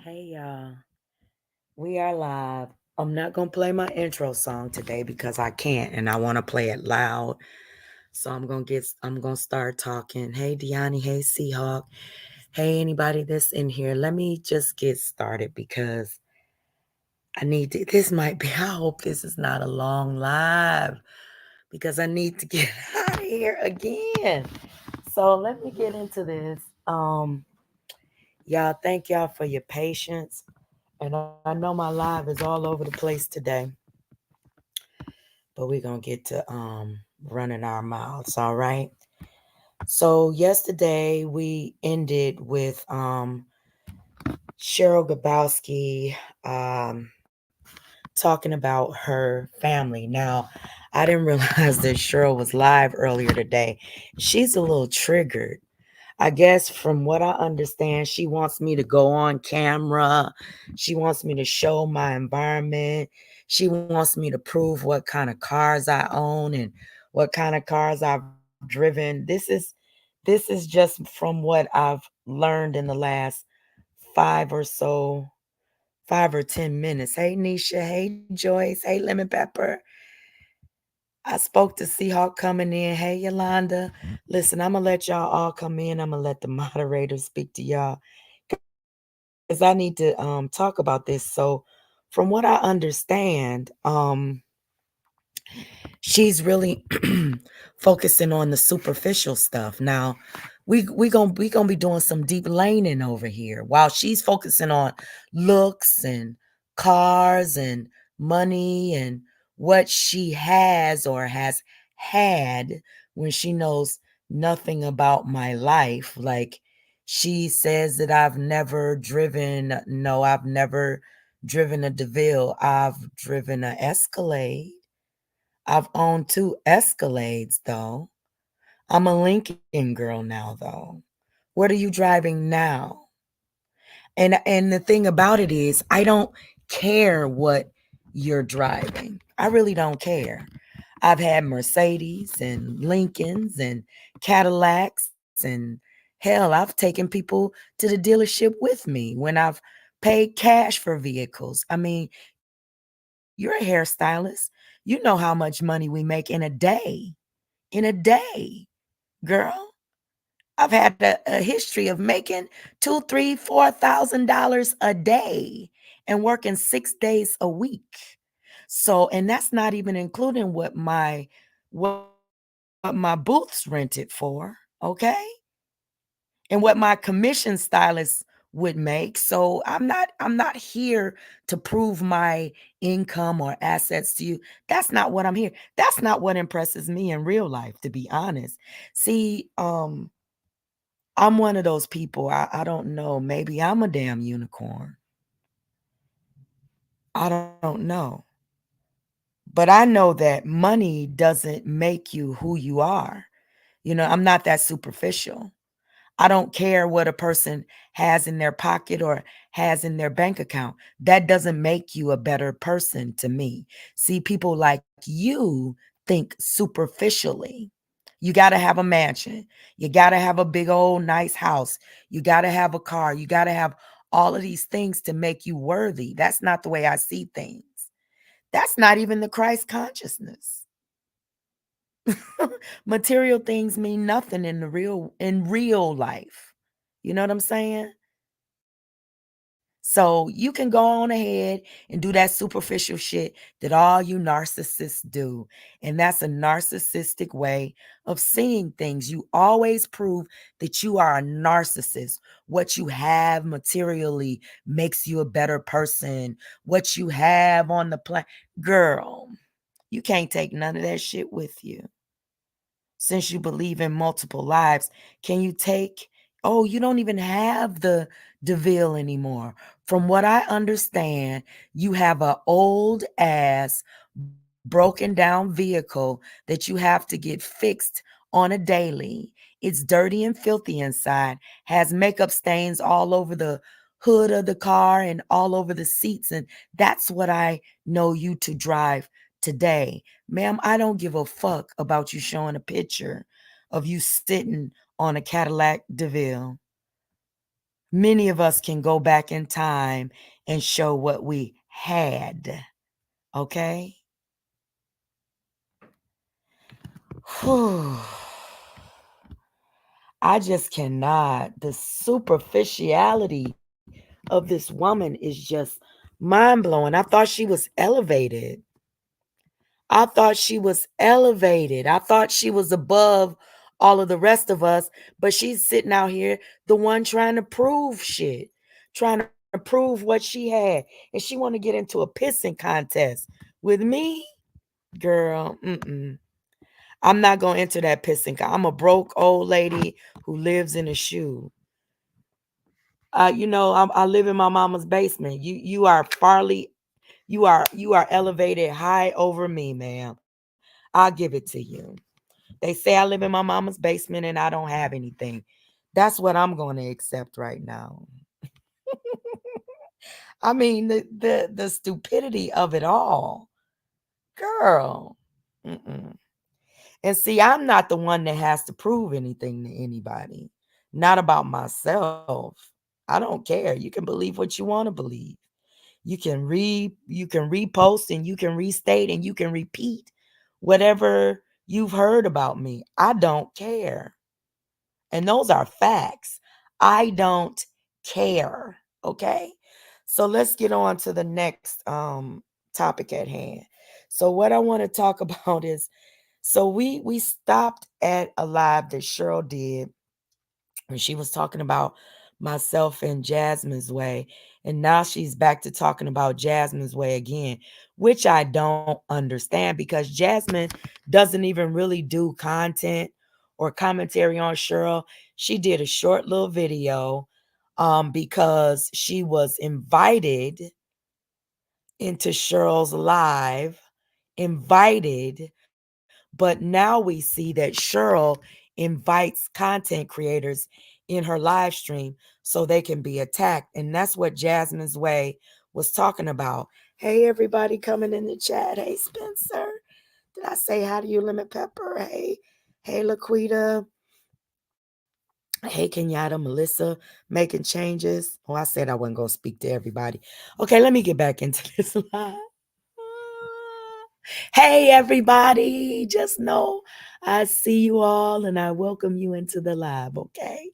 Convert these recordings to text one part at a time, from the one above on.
Hey y'all, we are live. I'm not gonna play my intro song today because I can't and I want to play it loud. So I'm gonna start talking. Hey Deani, hey Seahawk, hey anybody that's in here. Let me just get started because I need to this might be I hope this is not a long live because I need to get out of here again. So let me get into this. Y'all, thank y'all for your patience. And I know my live is all over the place today, but we're gonna get to running our mouths, all right? So yesterday we ended with Cheryl Gabowski talking about her family. Now, I didn't realize that Cheryl was live earlier today. She's a little triggered. I guess from what I understand, she wants me to go on camera. She wants me to show my environment. She wants me to prove what kind of cars I own and what kind of cars I've driven. This is just from what I've learned in the last five or so, 5 or 10 minutes. Hey Nisha, hey Joyce, hey Lemon Pepper. I spoke to Seahawk coming in. Hey Yolanda. Listen, I'm gonna let y'all all come in. I'm gonna let the moderators speak to y'all because I need to talk about this. So, from what I understand, she's really focusing on the superficial stuff. Now, we gonna be doing some deep laning over here while she's focusing on looks and cars and money and what she has or has had when she knows nothing about my life. Like she says that I've never driven. No, I've never driven a DeVille. I've driven a Escalade. I've owned two Escalades though. I'm a Lincoln girl now though. What are you driving now? And the thing about it is I don't care what you're driving. I really don't care. I've had Mercedes and Lincolns and Cadillacs and hell, I've taken people to the dealership with me when I've paid cash for vehicles. I mean, you're a hairstylist. You know how much money we make in a day. In a day, girl. I've had a history of making two, three, $4,000 a day and working 6 days a week. So, and that's not even including what my booths rented for, okay? And what my commission stylist would make. So I'm not here to prove my income or assets to you. That's not what I'm here. That's not what impresses me in real life, to be honest. See, I'm one of those people. I don't know. Maybe I'm a damn unicorn. I don't know. But I know that money doesn't make you who you are. I'm not that superficial. I don't care what a person has in their pocket or has in their bank account. That doesn't make you a better person to me. See, people like you think superficially. You got to have a mansion. You got to have a big old nice house. You got to have a car. You got to have all of these things to make you worthy. That's not the way I see things. That's not even the Christ consciousness. Material things mean nothing in real life. You know what I'm saying? So you can go on ahead and do that superficial shit that all you narcissists do. And that's a narcissistic way of seeing things. You always prove that you are a narcissist. What you have materially makes you a better person. What you have on the planet. Girl, you can't take none of that shit with you. Since you believe in multiple lives, can you take, oh, you don't even have the DeVille anymore. From what I understand, you have a old ass broken down vehicle that you have to get fixed on a daily. It's dirty and filthy inside, has makeup stains all over the hood of the car and all over the seats. And that's what I know you to drive today. Ma'am, I don't give a fuck about you showing a picture of you sitting on a Cadillac DeVille. Many of us can go back in time and show what we had. Okay? Whew. I just cannot. The superficiality of this woman is just mind blowing. I thought she was elevated. I thought she was elevated. I thought she was above all of the rest of us, but she's sitting out here, the one trying to prove shit, trying to prove what she had, and she want to get into a pissing contest with me, girl. I'm not gonna enter that pissing. I'm a broke old lady who lives in a shoe. I live in my mama's basement. You are farly, you are elevated high over me, ma'am. I'll give it to you. They say I live in my mama's basement and I don't have anything. That's what I'm going to accept right now. I mean, the stupidity of it all, girl. Mm-mm. And see, I'm not the one that has to prove anything to anybody. Not about myself. I don't care. You can believe what you want to believe. You can repost and you can restate and you can repeat whatever you've heard about me. I don't care. And those are facts. I don't care. Okay? So let's get on to the next topic at hand. So what I want to talk about is, so we stopped at a live that Cheryl did when she was talking about myself and Jasmine's way. And now she's back to talking about Jasmine's way again, which I don't understand because Jasmine doesn't even really do content or commentary on Cheryl. She did a short little video because she was invited into Cheryl's live, invited, but now we see that Cheryl invites content creators in her live stream so they can be attacked. And that's what Jasmine's Way was talking about. Hey, everybody coming in the chat. Hey, Spencer. Did I say hi to you, Lemon Pepper? Hey, Laquita. Hey, Kenyatta, Melissa, making changes. Oh, I said I wasn't going to speak to everybody. Okay, let me get back into this live. Hey, everybody. Just know I see you all and I welcome you into the live, okay?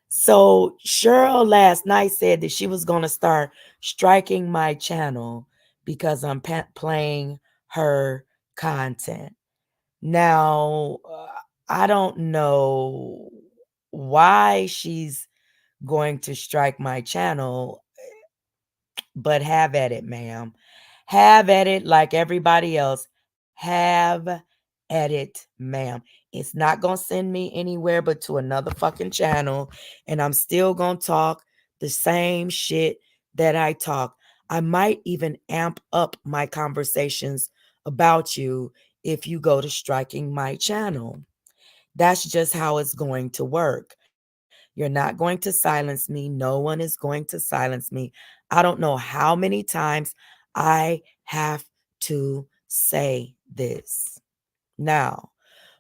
So, Cheryl last night said that she was going to start striking my channel because I'm playing her content. Now, I don't know why she's going to strike my channel, but have at it, ma'am. Have at it like everybody else. Have at it, ma'am. It's not going to send me anywhere but to another fucking channel. And I'm still going to talk the same shit that I talk. I might even amp up my conversations about you if you go to striking my channel. That's just how it's going to work. You're not going to silence me. No one is going to silence me. I don't know how many times I have to say this. Now,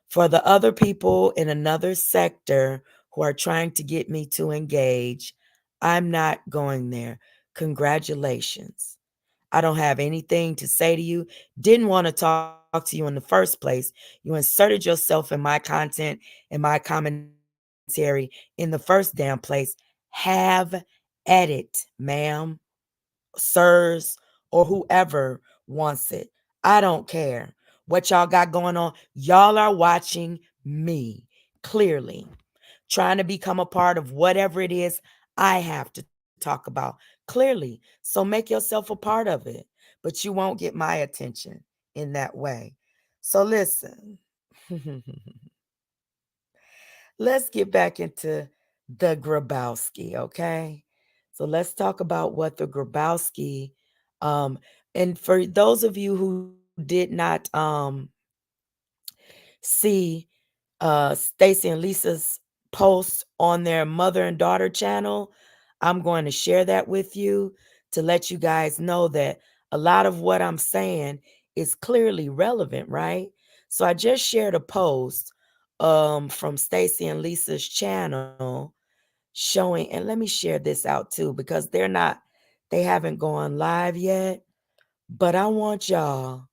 for the other people in another sector who are trying to get me to engage, I'm not going there. Congratulations. I don't have anything to say to you. Didn't want to talk to you in the first place. You inserted yourself in my content and my commentary in the first damn place. Have at it, ma'am, sirs, or whoever wants it. I don't care what y'all got going on. Y'all are watching me clearly, trying to become a part of whatever it is I have to talk about clearly. So make yourself a part of it, but you won't get my attention in that way. So listen, let's get back into the Grabowski, okay? So let's talk about what the Grabowski, um, and for those of you who did not see Stacy and Lisa's post on their mother and daughter channel, I'm going to share that with you to let you guys know that a lot of what I'm saying is clearly relevant, right? So I just shared a post from Stacy and Lisa's channel showing, and let me share this out too, because they haven't gone live yet, but I want y'all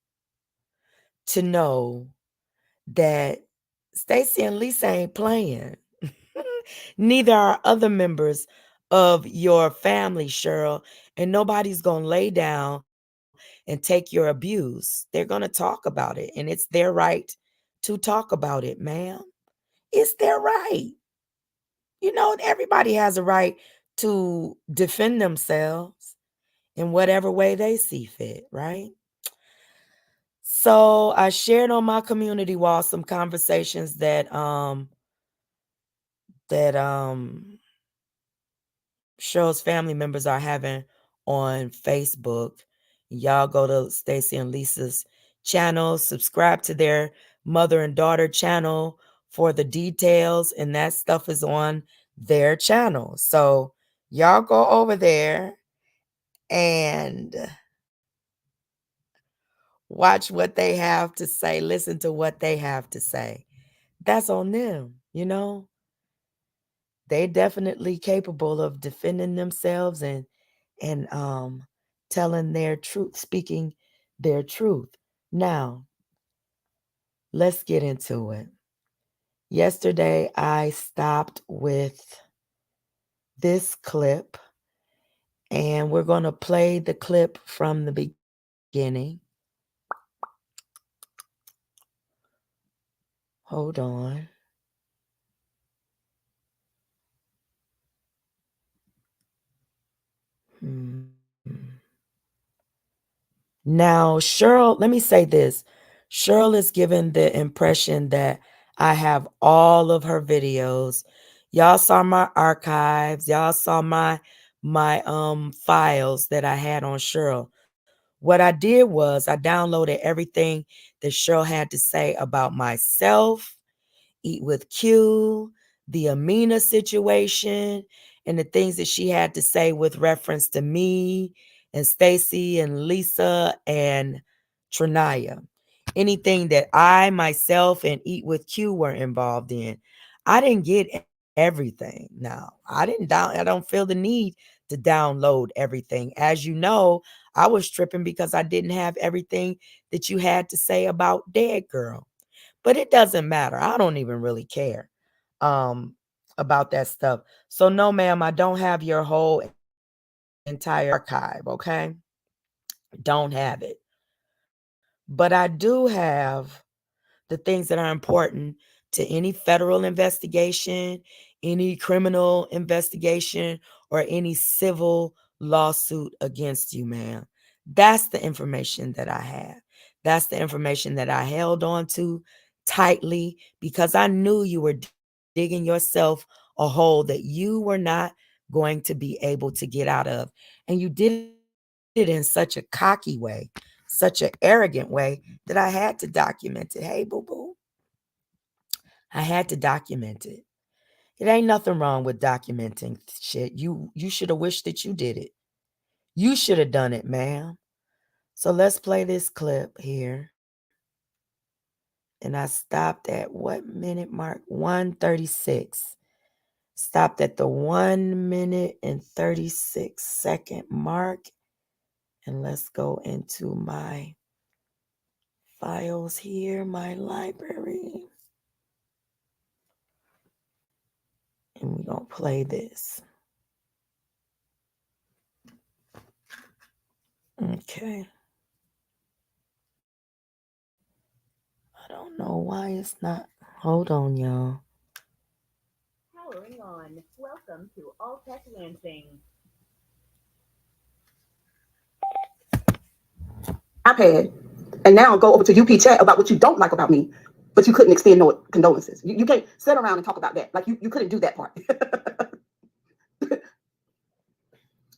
to know that Stacy and Lisa ain't playing. Neither are other members of your family, Cheryl, and nobody's going to lay down and take your abuse. They're going to talk about it, and it's their right to talk about it, ma'am. It's their right. Everybody has a right to defend themselves in whatever way they see fit, right? So I shared on my community wall some conversations that Cheryl's family members are having on Facebook. Y'all go to Stacy and Lisa's channel, subscribe to their mother and daughter channel for the details, and that stuff is on their channel. So y'all go over there and watch what they have to say, listen to what they have to say. That's on them. They definitely capable of defending themselves and telling their truth, speaking their truth. Now, let's get into it. Yesterday, I stopped with this clip, and we're going to play the clip from the beginning. Hold on. Hmm. Now, Cheryl, let me say this. Cheryl is given the impression that I have all of her videos. Y'all saw my archives. Y'all saw my files that I had on Cheryl. What I did was I downloaded everything that Cheryl had to say about myself, Eat with Q, the Amina situation, and the things that she had to say with reference to me and Stacy and Lisa and Trinaya. Anything that I, myself, and Eat with Q were involved in. I didn't get everything. Now, I don't feel the need to download everything. As you know, I was tripping because I didn't have everything that you had to say about Dead Girl. But it doesn't matter. I don't even really care um about that stuff. So no, ma'am, I don't have your whole entire archive, okay? Don't have it. But I do have the things that are important to any federal investigation, any criminal investigation, or any civil lawsuit against you, ma'am. That's the information that I have. That's the information that I held on to tightly because I knew you were digging yourself a hole that you were not going to be able to get out of. And you did it in such a cocky way, such an arrogant way that I had to document it. Hey, boo boo. I had to document it. It ain't nothing wrong with documenting shit. You should have wished that you did it. You should have done it, ma'am. So let's play this clip here. And I stopped at what minute mark? 136. Stopped at the 1 minute and 36-second mark. And let's go into my files here, my library. And we're going to play this. Okay. I don't know why it's not. Hold on, y'all. Powering on. Welcome to Alltech Lansing. iPad and now go over to UP chat about what you don't like about me, but you couldn't extend no condolences. You can't sit around and talk about that. Like you couldn't do that part.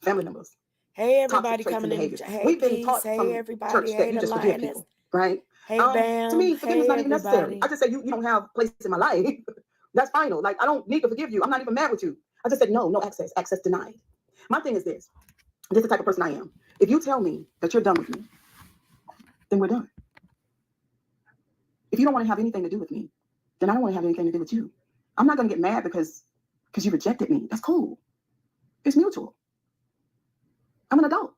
Family members, Hey, toxic everybody traits and coming in. behaviors. Hey, We've been Peace. taught Hey, from everybody. church that Hey, you the just forgive Lioness. people, right? Hey, To Bam. me, forgiveness is Hey, not even necessary. I everybody. just said you don't have place in my life. That's final. Like I don't need to forgive you. I'm not even mad with you. I just said no access. Access denied. My thing is this. This is the type of person I am. If you tell me that you're done with me, then we're done. If you don't want to have anything to do with me, then I don't want to have anything to do with you. I'm not going to get mad because because you rejected me. That's cool. It's mutual. I'm an adult.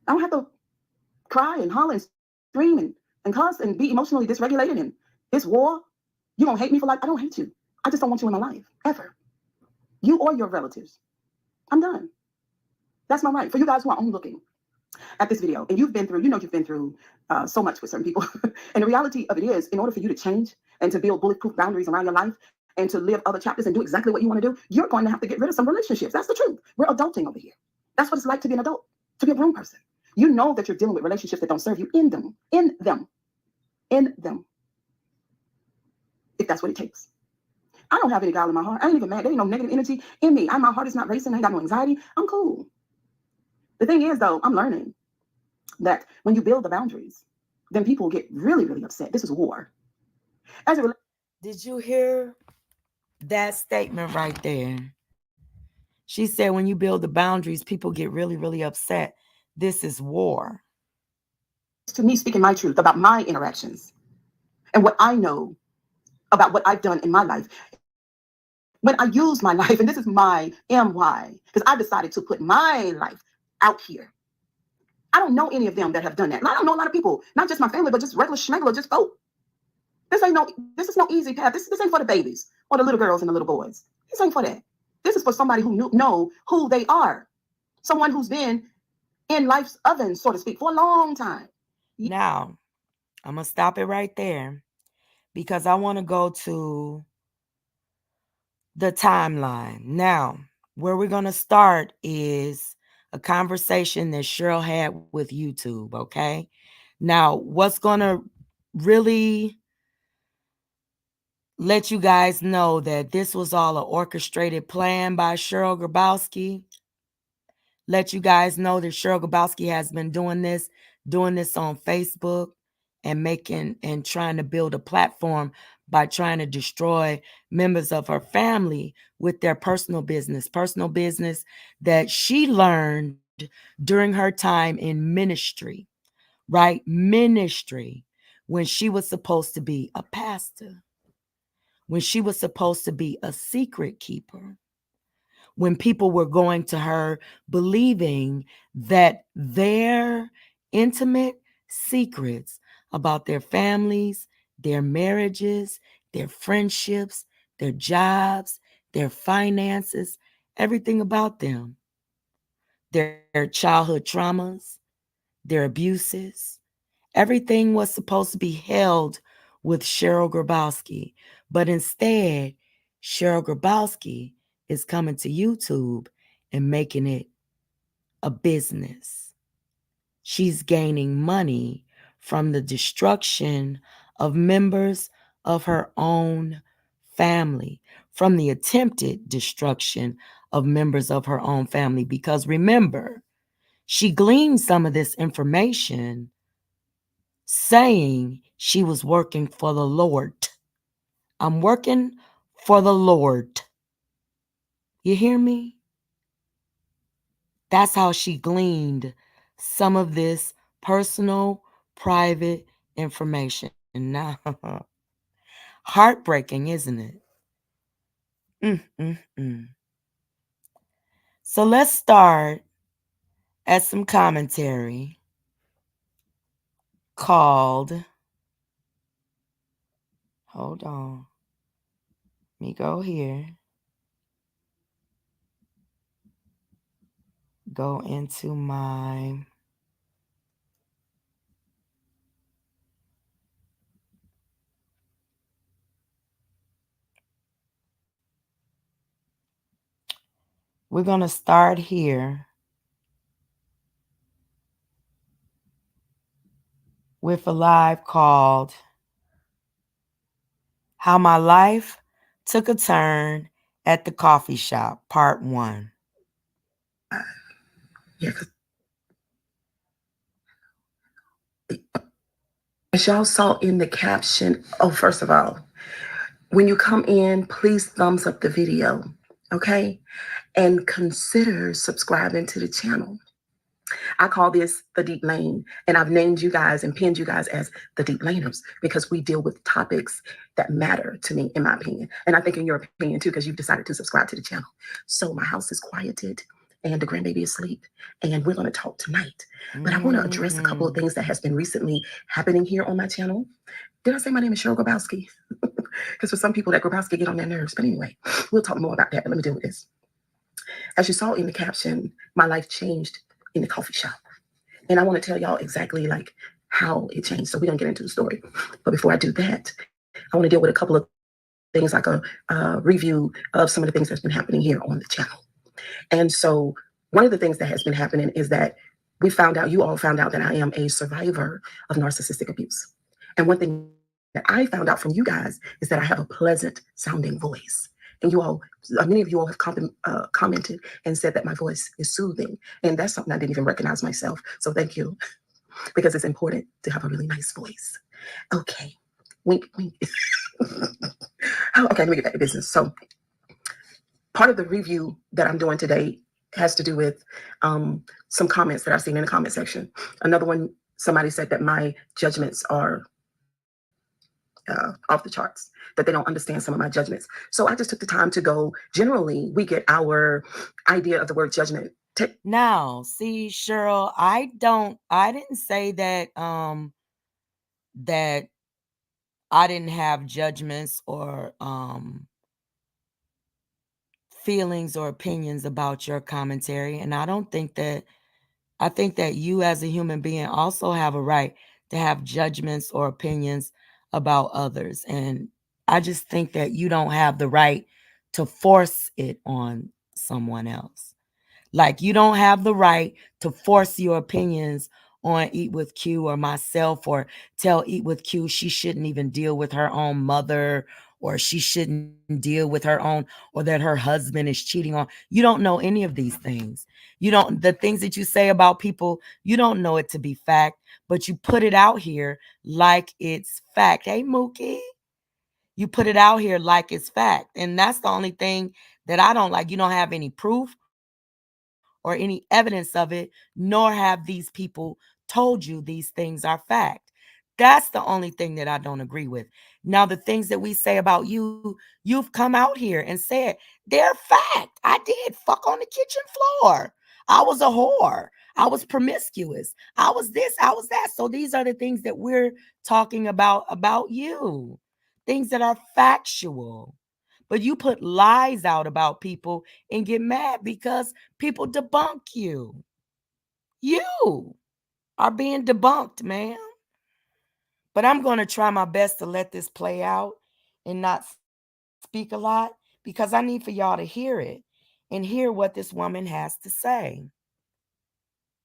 I don't have to cry and holler and scream and cuss and be emotionally dysregulated and this war. You don't hate me for life. I don't hate you. I just don't want you in my life, ever. You or your relatives. I'm done. That's my right. For you guys who are only looking at this video, and you've been through, you've been through so much with certain people. And the reality of it is, in order for you to change and to build bulletproof boundaries around your life and to live other chapters and do exactly what you want to do, you're going to have to get rid of some relationships. That's the truth. We're adulting over here. That's what it's like to be an adult, to be a grown person. You know that you're dealing with relationships that don't serve you in them, if that's what it takes. I don't have any guile in my heart. I ain't even mad. There ain't no negative energy in me. My heart is not racing. I ain't got no anxiety. I'm cool. The thing is, though, I'm learning that when you build the boundaries, then people get really, really upset. This is war. Did you hear that statement right there? She said when you build the boundaries, people get really, really upset. This is war. To me, speaking my truth about my interactions and what I know about what I've done in my life. When I use my life, and this is my MY, because I decided to put my life out here. I don't know any of them that have done that. And I don't know a lot of people, not just my family, but just regular schmegler, just folk. This is no easy path. This ain't for the babies or the little girls and the little boys. This ain't for that. This is for somebody who know who they are. Someone who's been in life's oven, so to speak, for a long time. Now, I'm going to stop it right there because I want to go to the timeline. Now, where we're going to start is a conversation that Cheryl had with YouTube, okay? Now, what's going to really let you guys know that this was all an orchestrated plan by Cheryl Grabowski. Let you guys know that Cheryl Grabowski has been doing this on Facebook and trying to build a platform by trying to destroy members of her family with their personal business that she learned during her time in ministry, right? Ministry, when she was supposed to be a pastor, when she was supposed to be a secret keeper, when people were going to her believing that their intimate secrets about their families, their marriages, their friendships, their jobs, their finances, everything about them, their childhood traumas, their abuses, everything was supposed to be held with Cheryl Grabowski. But instead, Cheryl Grabowski is coming to YouTube and making it a business. She's gaining money from the destruction of members of her own family, from the attempted destruction of members of her own family. Because remember, she gleaned some of this information saying she was working for the Lord. I'm working for the Lord. You hear me? That's how she gleaned some of this personal, private information. Now, heartbreaking, isn't it? So let's start at some commentary called, hold on, let me go here, go into my, we're going to start here with a live called How My Life Took a Turn at the Coffee Shop, Part 1. Yeah, as y'all saw in the caption, first of all, when you come in, please thumbs up the video, okay? And consider subscribing to the channel. I call this the deep lane. And I've named you guys and pinned you guys as the deep laners because we deal with topics that matter to me, in my opinion. And I think in your opinion too, because you've decided to subscribe to the channel. So my house is quieted and the grandbaby is asleep. And we're going to talk tonight. But I want to address a couple of things that has been recently happening here on my channel. Did I say my name is Cheryl Grabowski? Because for some people, that Grabowski get on their nerves. But anyway, we'll talk more about that. But let me deal with this. As you saw in the caption, my life changed in the coffee shop. And I want to tell y'all exactly like how it changed. So we're going to get into the story. But before I do that, I want to deal with a couple of things like a review of some of the things that's been happening here on the channel. And so one of the things that has been happening is that you all found out that I am a survivor of narcissistic abuse. And one thing that I found out from you guys is that I have a pleasant sounding voice. And you all, many of you all have commented and said that my voice is soothing. And that's something I didn't even recognize myself. So thank you, because it's important to have a really nice voice. Okay, wink, wink. Okay, let me get back to business. So part of the review that I'm doing today has to do with some comments that I've seen in the comment section. Another one, somebody said that my judgments are off the charts, that they don't understand some of my judgments. So I just took the time to go. Generally, we get our idea of the word judgment. Now, see, Cheryl, I didn't say that that I didn't have judgments or feelings or opinions about your commentary. And I think that you as a human being also have a right to have judgments or opinions about others. And I just think that you don't have the right to force it on someone else. Like, you don't have the right to force your opinions on Eat with Q or myself, or tell Eat with Q she shouldn't even deal with her own mother, or she shouldn't deal with her own, or that her husband is cheating on. You don't know any of these things. The things that you say about people, you don't know it to be fact, but you put it out here like it's fact. Hey, Mookie. You put it out here like it's fact. And that's the only thing that I don't like. You don't have any proof or any evidence of it, nor have these people told you these things are fact. That's the only thing that I don't agree with. Now, the things that we say about you, you've come out here and said they're fact. I did fuck on the kitchen floor. I was a whore. I was promiscuous. I was this, I was that. So these are the things that we're talking about you. Things that are factual. But you put lies out about people and get mad because people debunk you. You are being debunked, man. But I'm going to try my best to let this play out and not speak a lot, because I need for y'all to hear it and hear what this woman has to say.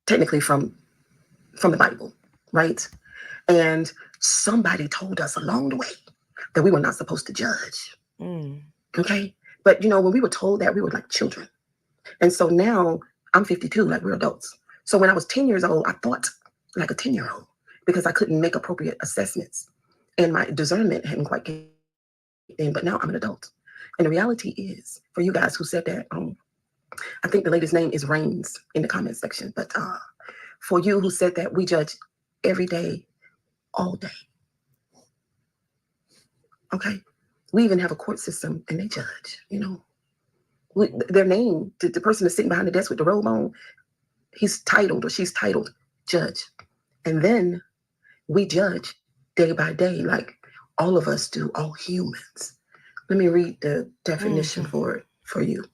Technically from the Bible, right? And somebody told us along the way that we were not supposed to judge. Okay? But when we were told that, we were like children. And so now I'm 52, like we're adults. So when I was 10 years old, I thought like a 10-year-old because I couldn't make appropriate assessments. And my discernment hadn't quite kicked in, but now I'm an adult. And the reality is, for you guys who said that, I think the lady's name is Rains in the comment section. But for you who said that, we judge every day, all day. Okay? We even have a court system and they judge, their name, the person that's sitting behind the desk with the robe on, he's titled or she's titled judge. And then we judge day by day, like all of us do, all humans. Let me read the definition for it for you.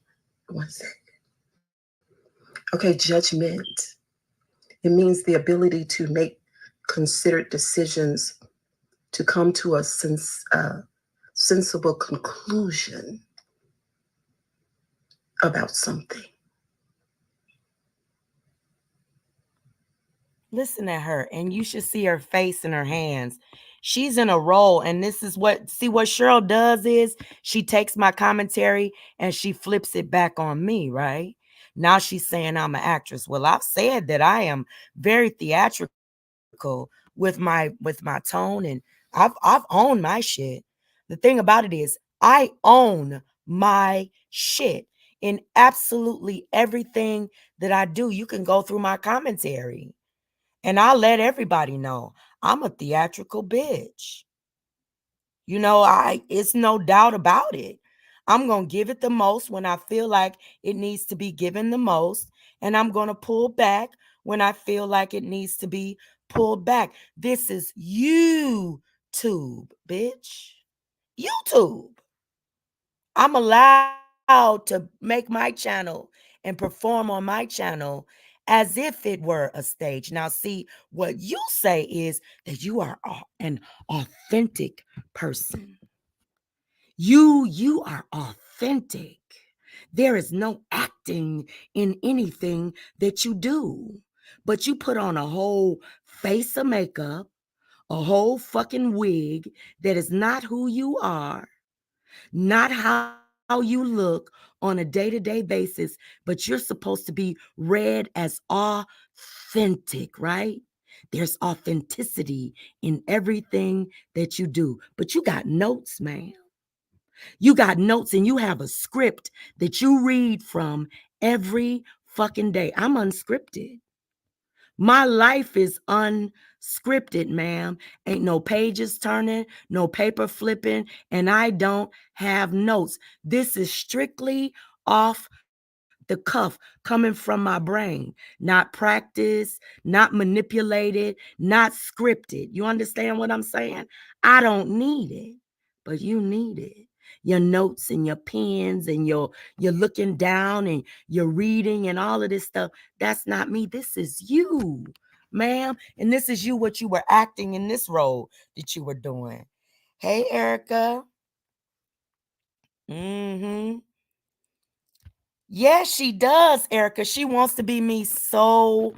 One second. Okay, judgment. It means the ability to make considered decisions, to come to a sensible conclusion about something. Listen at her, and you should see her face and her hands. She's in a role, and this is what Cheryl does is she takes my commentary and she flips it back on me, right? Now she's saying I'm an actress. Well, I've said that I am very theatrical with my tone, and I've owned my shit. The thing about it is I own my shit. in absolutely everything that I do. You can go through my commentary and I'll let everybody know I'm a theatrical bitch. It's no doubt about it. I'm going to give it the most when I feel like it needs to be given the most. And I'm going to pull back when I feel like it needs to be pulled back. This is YouTube, bitch. YouTube. I'm allowed to make my channel and perform on my channel as if it were a stage. Now, see, what you say is that you are an authentic person. You are authentic. There is no acting in anything that you do. But you put on a whole face of makeup, a whole fucking wig that is not who you are, not how you look on a day-to-day basis, but you're supposed to be read as authentic, right? There's authenticity in everything that you do. But you got notes, man. You got notes and you have a script that you read from every fucking day. I'm unscripted. My life is unscripted, ma'am. Ain't no pages turning, no paper flipping, and I don't have notes. This is strictly off the cuff, coming from my brain, not practiced, not manipulated, not scripted. You understand what I'm saying? I don't need it, but you need it. Your notes and your pens and you're looking down and you're reading and all of this stuff. That's not me. This is you, ma'am. And this is you, what you were acting in this role that you were doing. Hey, Erica. Mm-hmm. Yeah, she does, Erica. She wants to be me so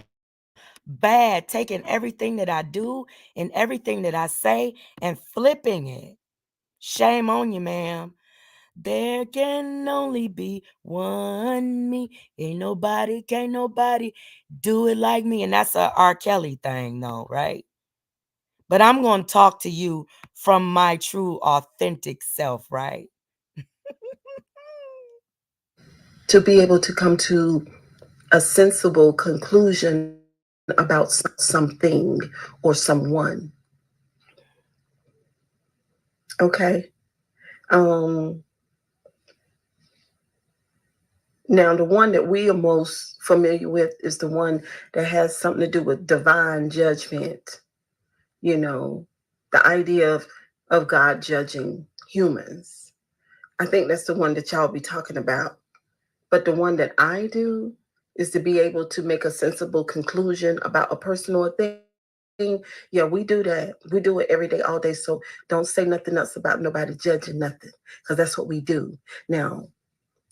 bad, taking everything that I do and everything that I say and flipping it. Shame on you, ma'am. There can only be one me. Can't nobody do it like me. And that's a R. Kelly thing, though, right? But I'm going to talk to you from my true, authentic self, right? To be able to come to a sensible conclusion about something or someone. Okay. Um, Now, the one that we are most familiar with is the one that has something to do with divine judgment. You know, the idea of God judging humans. I think that's the one that y'all be talking about. But the one that I do is to be able to make a sensible conclusion about a person or a thing. Yeah, we do that. We do it every day, all day. So don't say nothing else about nobody judging nothing, because that's what we do. Now,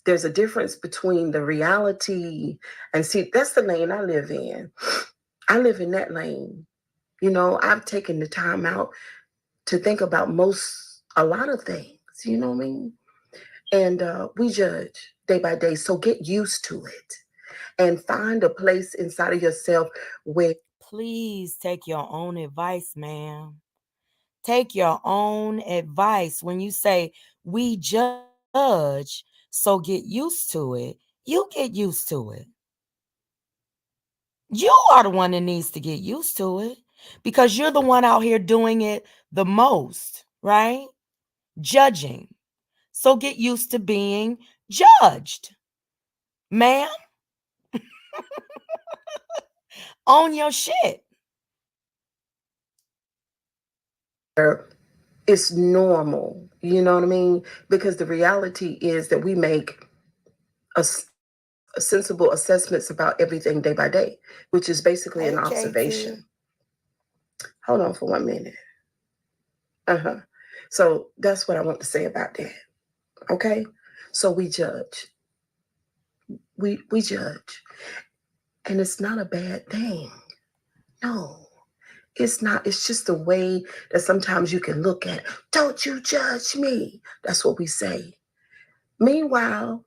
there's a difference between the reality and see, that's the lane I live in. I live in that lane. You know, I've taken the time out to think about a lot of things, you know what I mean? And we judge day by day. So get used to it and find a place inside of yourself where Please take your own advice, ma'am. Take your own advice. When you say we judge, so get used to it, you get used to it. You are the one that needs to get used to it because you're the one out here doing it the most, right? Judging. So get used to being judged. Ma'am, own your shit. it's normal. You know what I mean? Because the reality is that we make sensible assessments about everything day by day, which is basically an Hey, observation. KT. Hold on for 1 minute. Uh-huh. So that's what I want to say about that. Okay? So we judge. We judge. And it's not a bad thing. No. It's not. It's just a way that sometimes you can look at. Don't you judge me. That's what we say. Meanwhile,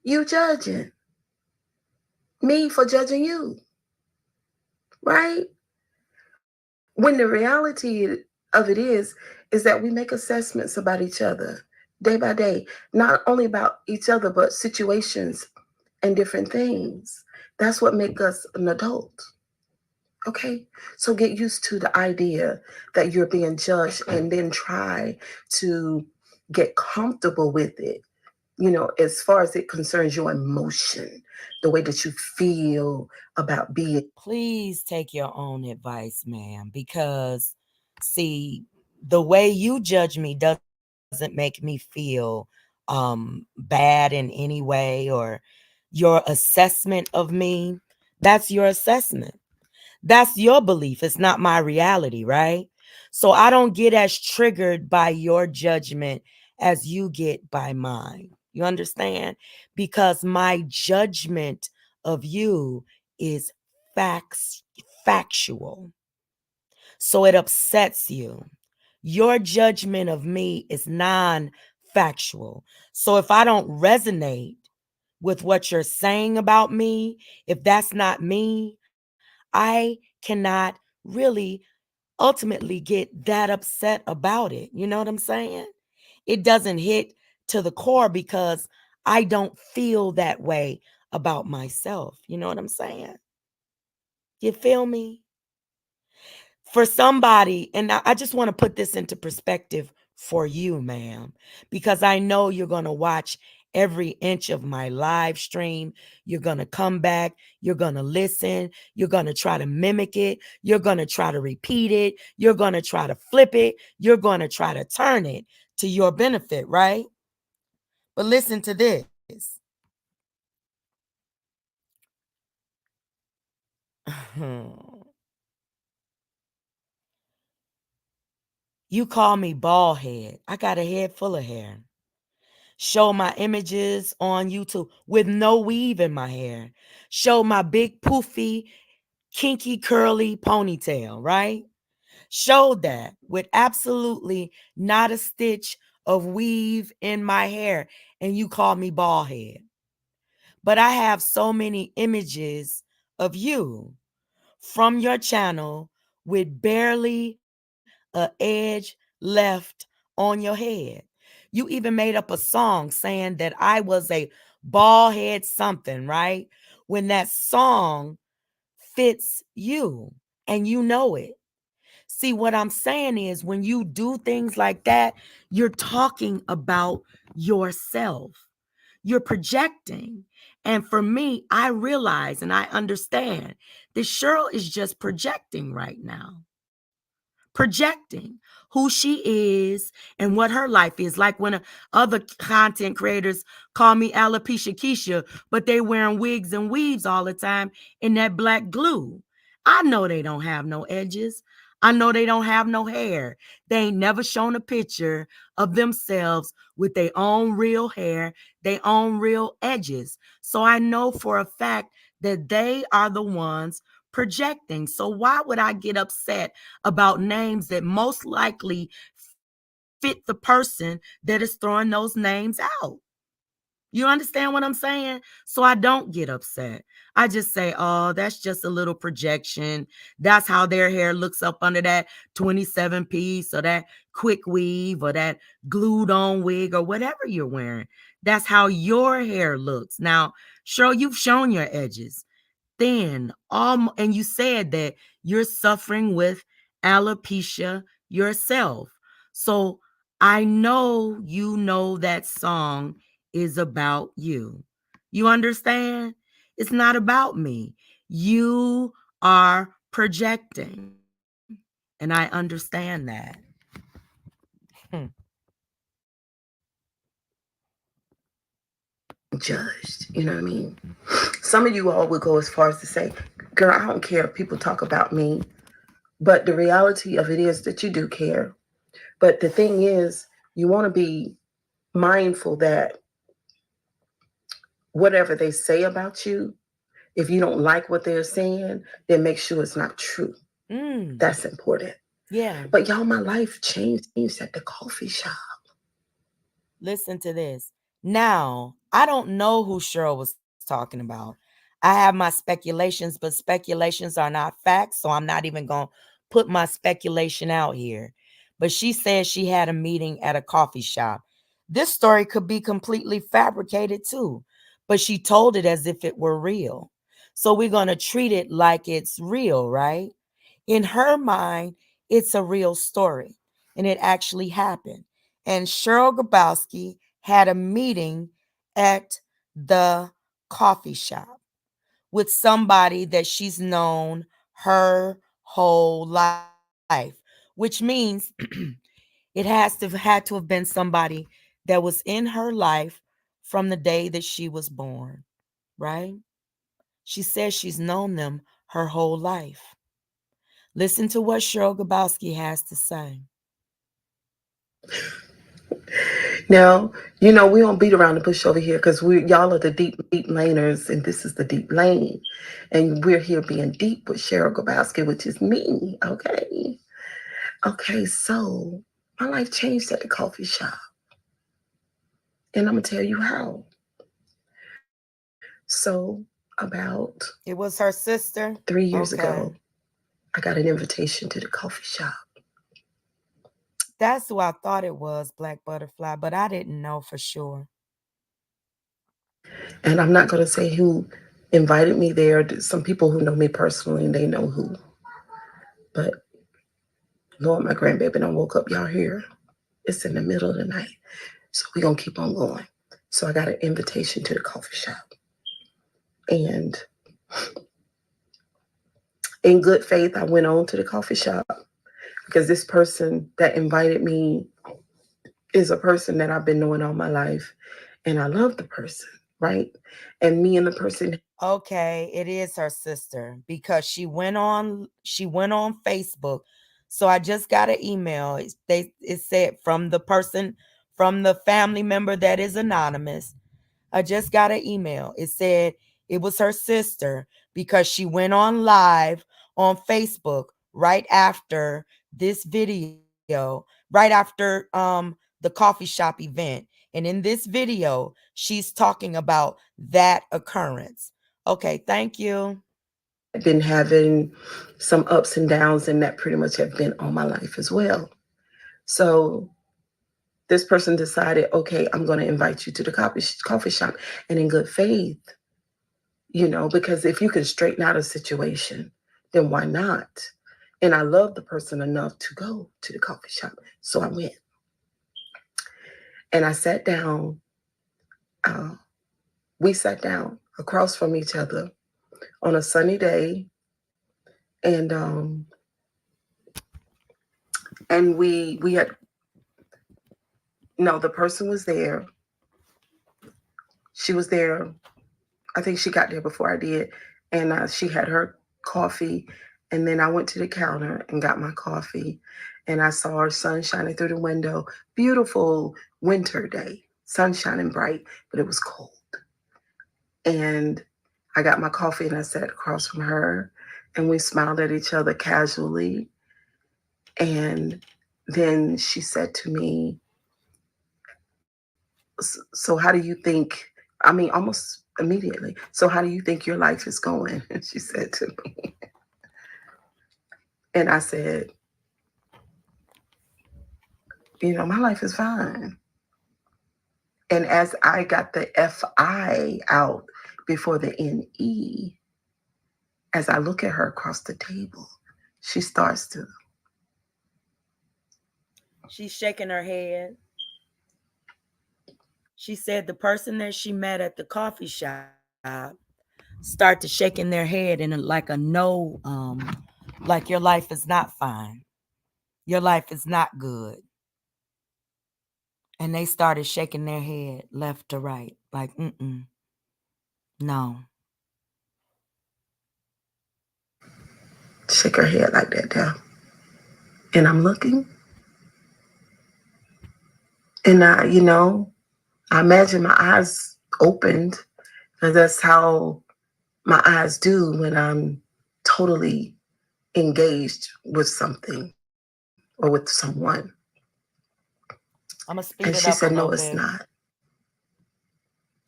you judging me for judging you, right? When the reality of it is that we make assessments about each other day by day, not only about each other, but situations and different things. That's what makes us an adult. Okay, so get used to the idea that you're being judged and then try to get comfortable with it, as far as it concerns your emotion, the way that you feel about being. Please take your own advice, ma'am, because see, the way you judge me doesn't make me feel bad in any way, or your assessment of me, that's your assessment. That's your belief. It's not my reality, right? So I don't get as triggered by your judgment as you get by mine. You understand? Because my judgment of you is facts factual. So it upsets you. Your judgment of me is non-factual. So if I don't resonate with what you're saying about me, if that's not me, I cannot really ultimately get that upset about it. You know what I'm saying? It doesn't hit to the core because I don't feel that way about myself. You know what I'm saying? You feel me? For somebody, and I just want to put this into perspective for you, ma'am, because I know you're going to watch every inch of my live stream. You're going to come back. You're going to listen. You're going to try to mimic it. You're going to try to repeat it. You're going to try to flip it. You're going to try to turn it to your benefit, right? But listen to this. You call me bald head. I got a head full of hair. Show my images on YouTube with no weave in my hair. Show my big poofy, kinky, curly ponytail, right? Show that with absolutely not a stitch of weave in my hair. And you call me bald head. But I have so many images of you from your channel with barely a edge left on your head. You even made up a song saying that I was a bald head something, right? When that song fits you and you know it. See, what I'm saying is when you do things like that, you're talking about yourself. You're projecting. And for me, I realize and I understand that Cheryl is just projecting right now, projecting who she is and what her life is. Like when other content creators call me Alopecia Keisha, but they wearing wigs and weaves all the time in that black glue. I know they don't have no edges. I know they don't have no hair. They ain't never shown a picture of themselves with their own real hair, their own real edges. So I know for a fact that they are the ones projecting. So why would I get upset about names that most likely fit the person that is throwing those names out? You understand what I'm saying? So I don't get upset. I just say, oh, that's just a little projection. That's how their hair looks up under that 27 piece or that quick weave or that glued on wig or whatever you're wearing. That's how your hair looks. Now, Cheryl, you've shown your edges thin. And you said that you're suffering with alopecia yourself. So I know you know that song is about you. You understand? It's not about me. You are projecting. And I understand that. Hmm. Judged. You know what I mean? Some of you all would go as far as to say, girl, I don't care if people talk about me. But the reality of it is that you do care. But the thing is, you want to be mindful that whatever they say about you, if you don't like what they're saying, then make sure it's not true. That's important. Yeah. But y'all, my life changed at the coffee shop. Listen to this. Now, I don't know who Cheryl was talking about. I have my speculations, but speculations are not facts, so I'm not even going to put my speculation out here. But she said she had a meeting at a coffee shop. this story could be completely fabricated too, but she told it as if it were real. So we're going to treat it like it's real, right? In her mind, it's a real story and it actually happened. And Cheryl Grabowski had a meeting at the coffee shop with somebody that she's known her whole life, which means it had to have been somebody that was in her life from the day that she was born, right? She says she's known them her whole life. Listen to what Cheryl Grabowski has to say. Now, we don't beat around the bush over here because y'all are the deep laners, and this is the deep lane. And we're here being deep with Cheryl Grabowski, which is me. Okay. Okay, so my life changed at the coffee shop. And I'm gonna tell you how. So about It was her sister? 3 years Okay. ago, I got an invitation to the coffee shop. That's who I thought it was, Black Butterfly, but I didn't know for sure. And I'm not gonna say who invited me there. Some people who know me personally, and they know who. But Lord, my grandbaby done woke up. Y'all here. It's in the middle of the night. So we're going to keep on going. So I got an invitation to the coffee shop. And in good faith, I went on to the coffee shop because this person that invited me is a person that I've been knowing all my life. And I love the person, right? And me and the person. Okay, it is her sister because she went on Facebook. So I just got an email. It said from the person, from the family member that is anonymous. I just got an email. It said it was her sister because she went on live on Facebook right after this video, right after the coffee shop event. And in this video, she's talking about that occurrence. Okay, thank you. Been having some ups and downs, and that pretty much have been all my life as well. So this person decided, okay, I'm going to invite you to the coffee shop, and in good faith, because if you can straighten out a situation, then why not? And I love the person enough to go to the coffee shop. So I went and I sat down. Uh, we sat down across from each other on a sunny day. And we had, no, the person was there. She was there. I think she got there before I did. And she had her coffee. And then I went to the counter and got my coffee. And I saw her sun shining through the window. Beautiful winter day, sun shining bright, but it was cold. And I got my coffee and I sat across from her. And we smiled at each other casually. And then she said to me, so how do you think, I mean, almost immediately, so how do you think your life is going? She said to me. And I said, my life is fine. And as I got the FI out before the NE, as I look at her across the table, she starts to. She's shaking her head. She said the person that she met at the coffee shop started shaking their head in like a no, like your life is not fine. Your life is not good. And they started shaking their head left to right, like, no. Shake her head like that down. And I'm looking. And I imagine my eyes opened. And that's how my eyes do when I'm totally engaged with something or with someone. I'm going to And speed she it said, up a no, little it's bit. not.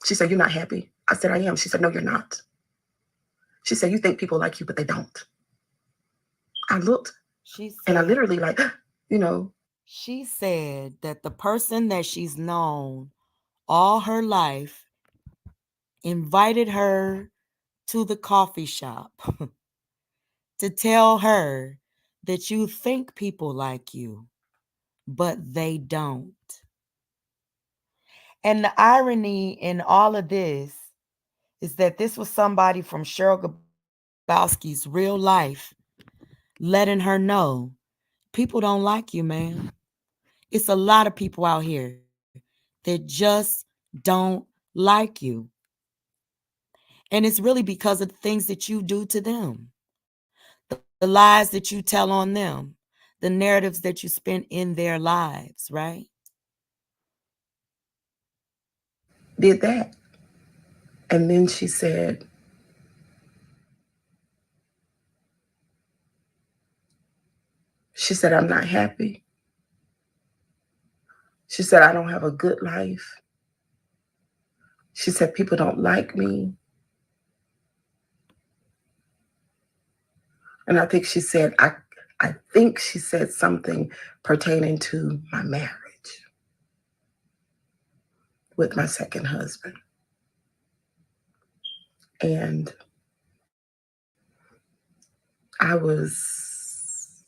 She said, you're not happy. I said, I am. She said, no, you're not. She said, you think people like you, but they don't. I looked She and I said, literally like, you know, She said that the person that she's known all her life invited her to the coffee shop to tell her that you think people like you, but they don't. And the irony in all of this is that this was somebody from Cheryl Gabowski's real life letting her know people don't like you, man. It's a lot of people out here that just don't like you. And it's really because of the things that you do to them, the lies that you tell on them, the narratives that you spend in their lives, right? Did that. And then she said, I'm not happy. She said, I don't have a good life. She said, people don't like me. And I think she said, I think she said something pertaining to my marriage with my second husband. And it was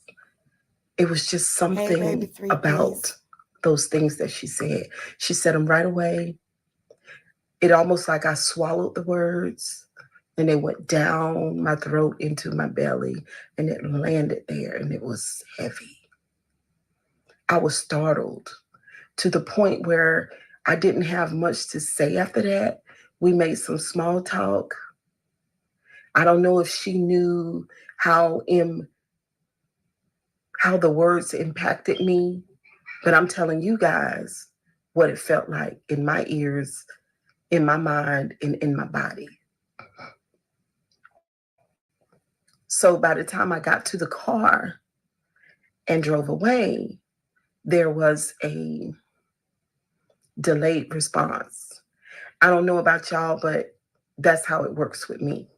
just Hey, baby, something three about piece. those things that she said. She said them right away. It almost like I swallowed the words and they went down my throat into my belly and it landed there and it was heavy. I was startled to the point where I didn't have much to say after that. We made some small talk. I don't know if she knew how the words impacted me, but I'm telling you guys what it felt like in my ears, in my mind, and in my body. So by the time I got to the car and drove away, there was a delayed response. I don't know about y'all, but that's how it works with me.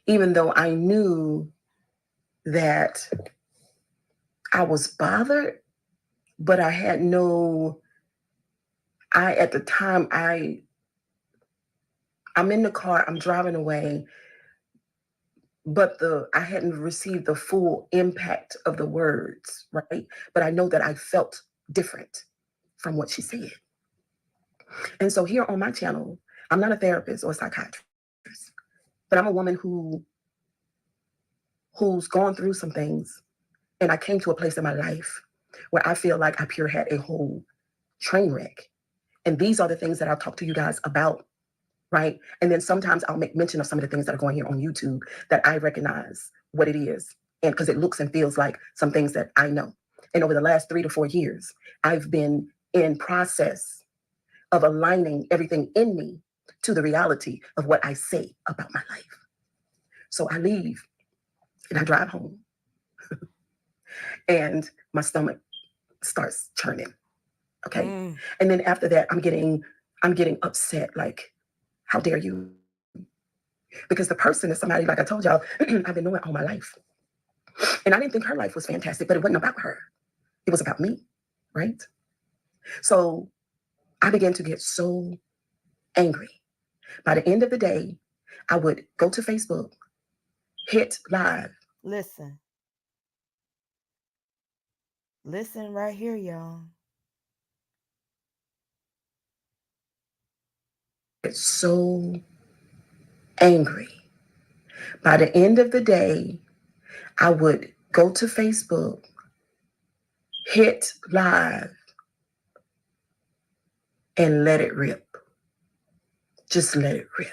Even though I knew that I was bothered, but I had at the time, I'm in the car, I'm driving away, but I hadn't received the full impact of the words, right? But I know that I felt different from what she said. And so here on my channel, I'm not a therapist or a psychiatrist, but I'm a woman who's gone through some things. And I came to a place in my life where I feel like I pure had a whole train wreck. And these are the things that I'll talk to you guys about, right? And then sometimes I'll make mention of some of the things that are going here on YouTube that I recognize what it is. And because it looks and feels like some things that I know. And over the last 3 to 4 years, I've been in process of aligning everything in me to the reality of what I say about my life. So I leave and I drive home and my stomach starts churning. Okay. And then after that, I'm getting upset. Like, how dare you? Because the person is somebody, like I told y'all, I've been knowing all my life. And I didn't think her life was fantastic, but it wasn't about her. It was about me. Right. So I began to get so angry. By the end of the day, I would go to Facebook, hit live. Listen. Listen right here, y'all. Get so angry. By the end of the day, I would go to Facebook, hit live, and let it rip. Just let it rip.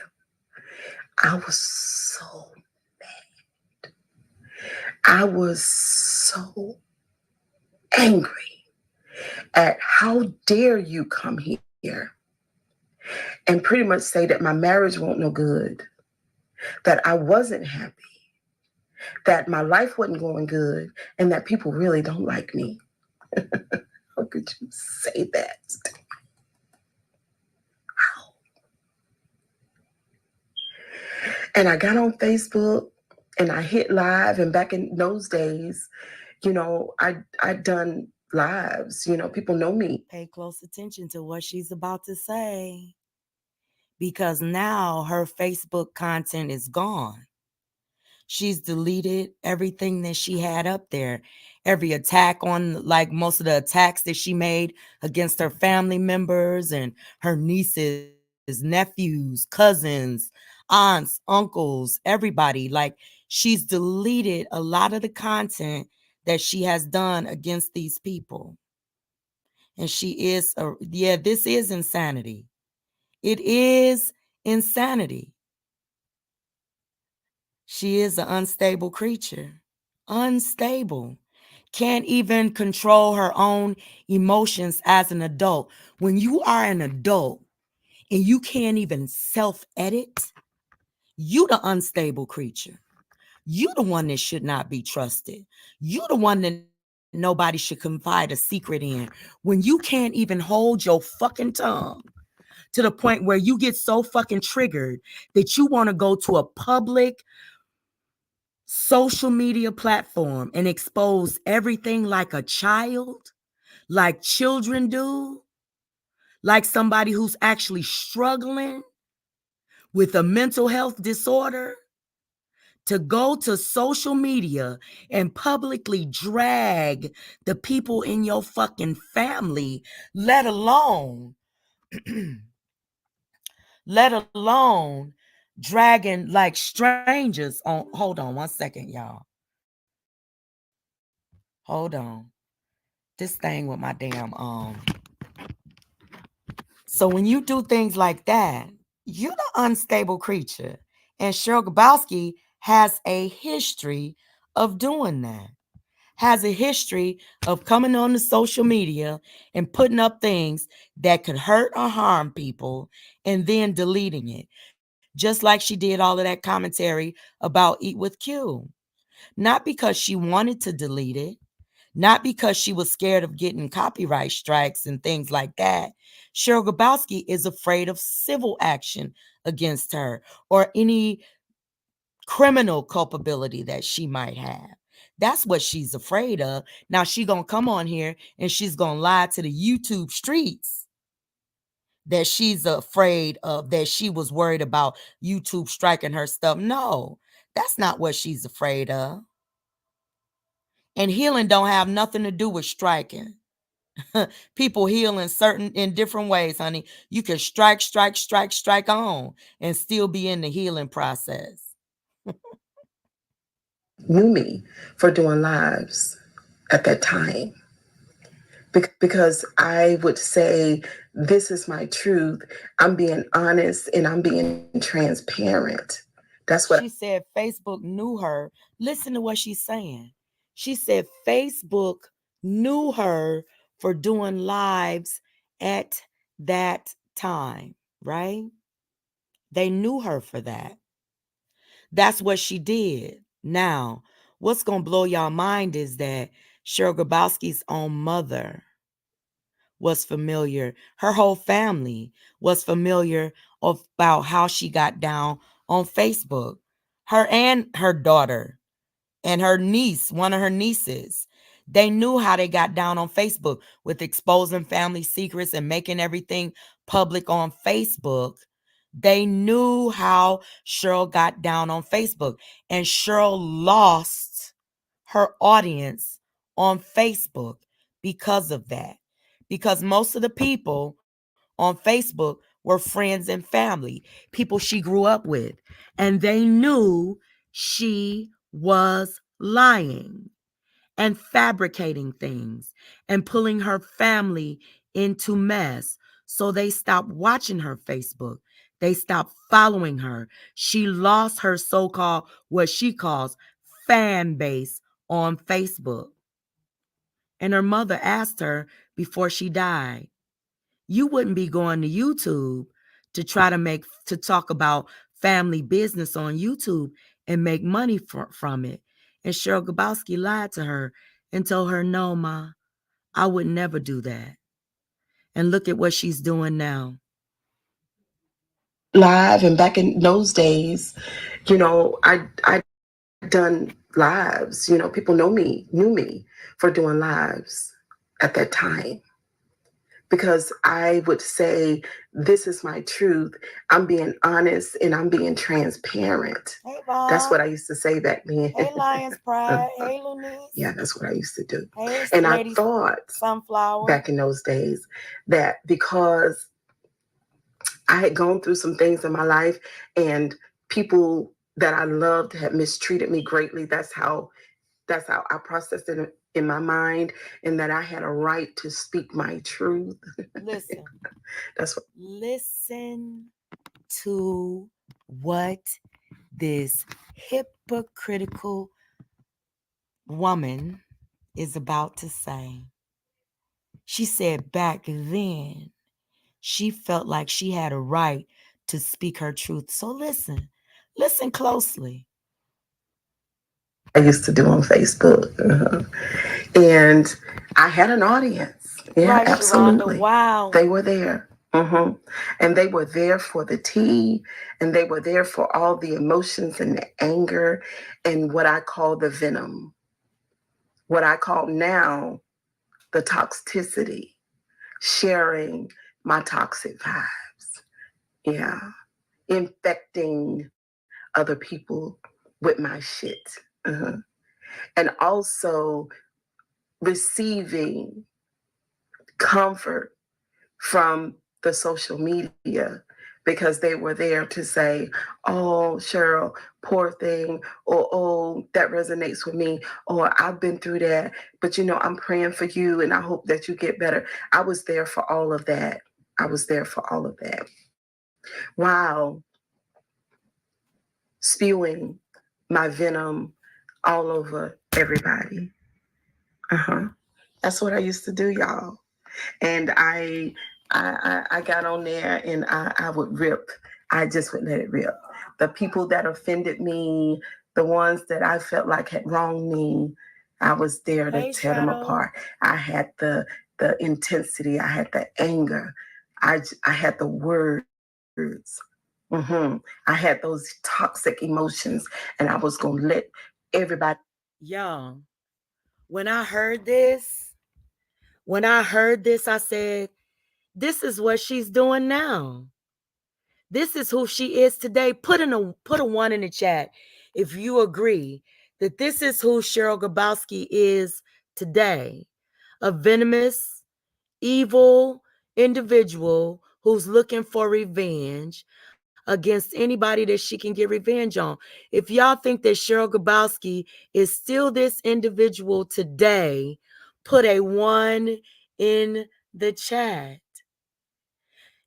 I was so mad. I was so angry at how dare you come here and pretty much say that my marriage won't no good, that I wasn't happy, that my life wasn't going good, and that people really don't like me. How could you say that? How? And I got on Facebook and I hit live, and back in those days, you know, I'd done lives. People know me. Pay close attention to what she's about to say, because now her Facebook content is gone. She's deleted everything that she had up there. Every attack on, like most of the attacks that she made against her family members and her nieces, nephews, cousins, aunts, uncles, everybody. Like, she's deleted a lot of the content that she has done against these people. And yeah, this is insanity. It is insanity. She is an unstable creature. Unstable. Can't even control her own emotions as an adult. When you are an adult and you can't even self-edit, you the unstable creature. You the one that should not be trusted. You the one that nobody should confide a secret in. When you can't even hold your fucking tongue to the point where you get so fucking triggered that you want to go to a public social media platform and expose everything like a child, like children do, like somebody who's actually struggling with a mental health disorder, to go to social media and publicly drag the people in your fucking family, let alone let alone dragging like strangers on. Hold on 1 second, y'all. Hold on. This thing with my damn So when you do things like that, you're the unstable creature. And Cheryl Grabowski has a history of doing that. Has a history of coming on the social media and putting up things that could hurt or harm people and then deleting it. Just like she did all of that commentary about Eat with Q. Not because she wanted to delete it, not because she was scared of getting copyright strikes and things like that. Cheryl Grabowski is afraid of civil action against her or any criminal culpability that she might have. That's what she's afraid of. Now she gonna come on here and she's gonna lie to the YouTube streets that she's afraid of, that she was worried about YouTube striking her stuff. No, that's not what she's afraid of. And healing don't have nothing to do with striking. People heal in different ways, honey. You can strike on and still be in the healing process. Knew me for doing lives at that time. Because I would say, this is my truth. I'm being honest and I'm being transparent. That's what She said Facebook knew her. Listen to what she's saying. She said Facebook knew her for doing lives at that time, right? They knew her for that. That's what she did. Now, what's going to blow y'all mind is that Cheryl Grabowski's own mother was familiar. Her whole family was familiar about how she got down on Facebook. Her and her daughter and her niece, one of her nieces, they knew how they got down on Facebook with exposing family secrets and making everything public on Facebook. They knew how Cheryl got down on Facebook, and Cheryl lost her audience on Facebook because of that. Because most of the people on Facebook were friends and family, people she grew up with, and they knew she was lying and fabricating things and pulling her family into mess. So they stopped watching her Facebook. They stopped following her. She lost her so-called, what she calls, fan base on Facebook. And her mother asked her before she died, you wouldn't be going to YouTube to try to talk about family business on YouTube and make money from it. And Cheryl Grabowski lied to her and told her, no, Ma, I would never do that. And look at what she's doing now. live, and back in those days, I done lives. People knew me for doing lives. at that time, because I would say, this is my truth. I'm being honest and I'm being transparent. Hey, That's what Bob. I used to say back then. Hey, Lions Pride. Hey, Lunice. Yeah, that's what I used to do. Hey, And I Lady thought Sunflower. back in those days that because I had gone through some things in my life and people that I loved had mistreated me greatly, that's how I processed it in my mind, and that I had a right to speak my truth. Listen. That's what. Listen to what this hypocritical woman is about to say. She said back then she felt like she had a right to speak her truth. So listen closely. I used to do on Facebook. And I had an audience. Yeah, Right, Sharonda. absolutely. Wow. They were there. And they were there for the tea, and they were there for all the emotions and the anger and what I call the venom, what I call now the toxicity, sharing my toxic vibes. Yeah. Infecting other people with my shit. Uh-huh. And also receiving comfort from the social media because they were there to say, oh, Cheryl, poor thing, or oh, that resonates with me, or I've been through that, but I'm praying for you and I hope that you get better. I was there for all of that. I was there for all of that. While spewing my venom all over everybody. That's what I used to do, y'all. And I got on there and I would rip. I just would let it rip. The people that offended me, the ones that I felt like had wronged me, I was there to tear them apart. I had the intensity. I had the anger. I had the words. I had those toxic emotions, and I was gonna let everybody. Y'all, when I heard this, I said, this is what she's doing now. This is who she is today. Put a one in the chat if you agree that this is who Cheryl Grabowski is today. A venomous, evil individual who's looking for revenge against anybody that she can get revenge on. If y'all think that Cheryl Grabowski is still this individual today, put a one in the chat.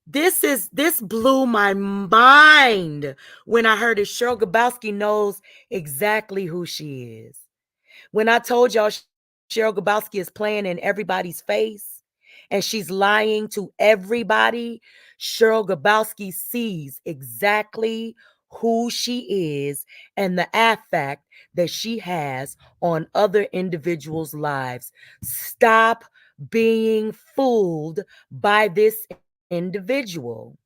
This blew my mind when I heard that Cheryl Grabowski knows exactly who she is. When I told y'all Cheryl Grabowski is playing in everybody's face and she's lying to everybody, Cheryl Grabowski sees exactly who she is and the affect that she has on other individuals' lives. Stop being fooled by this individual.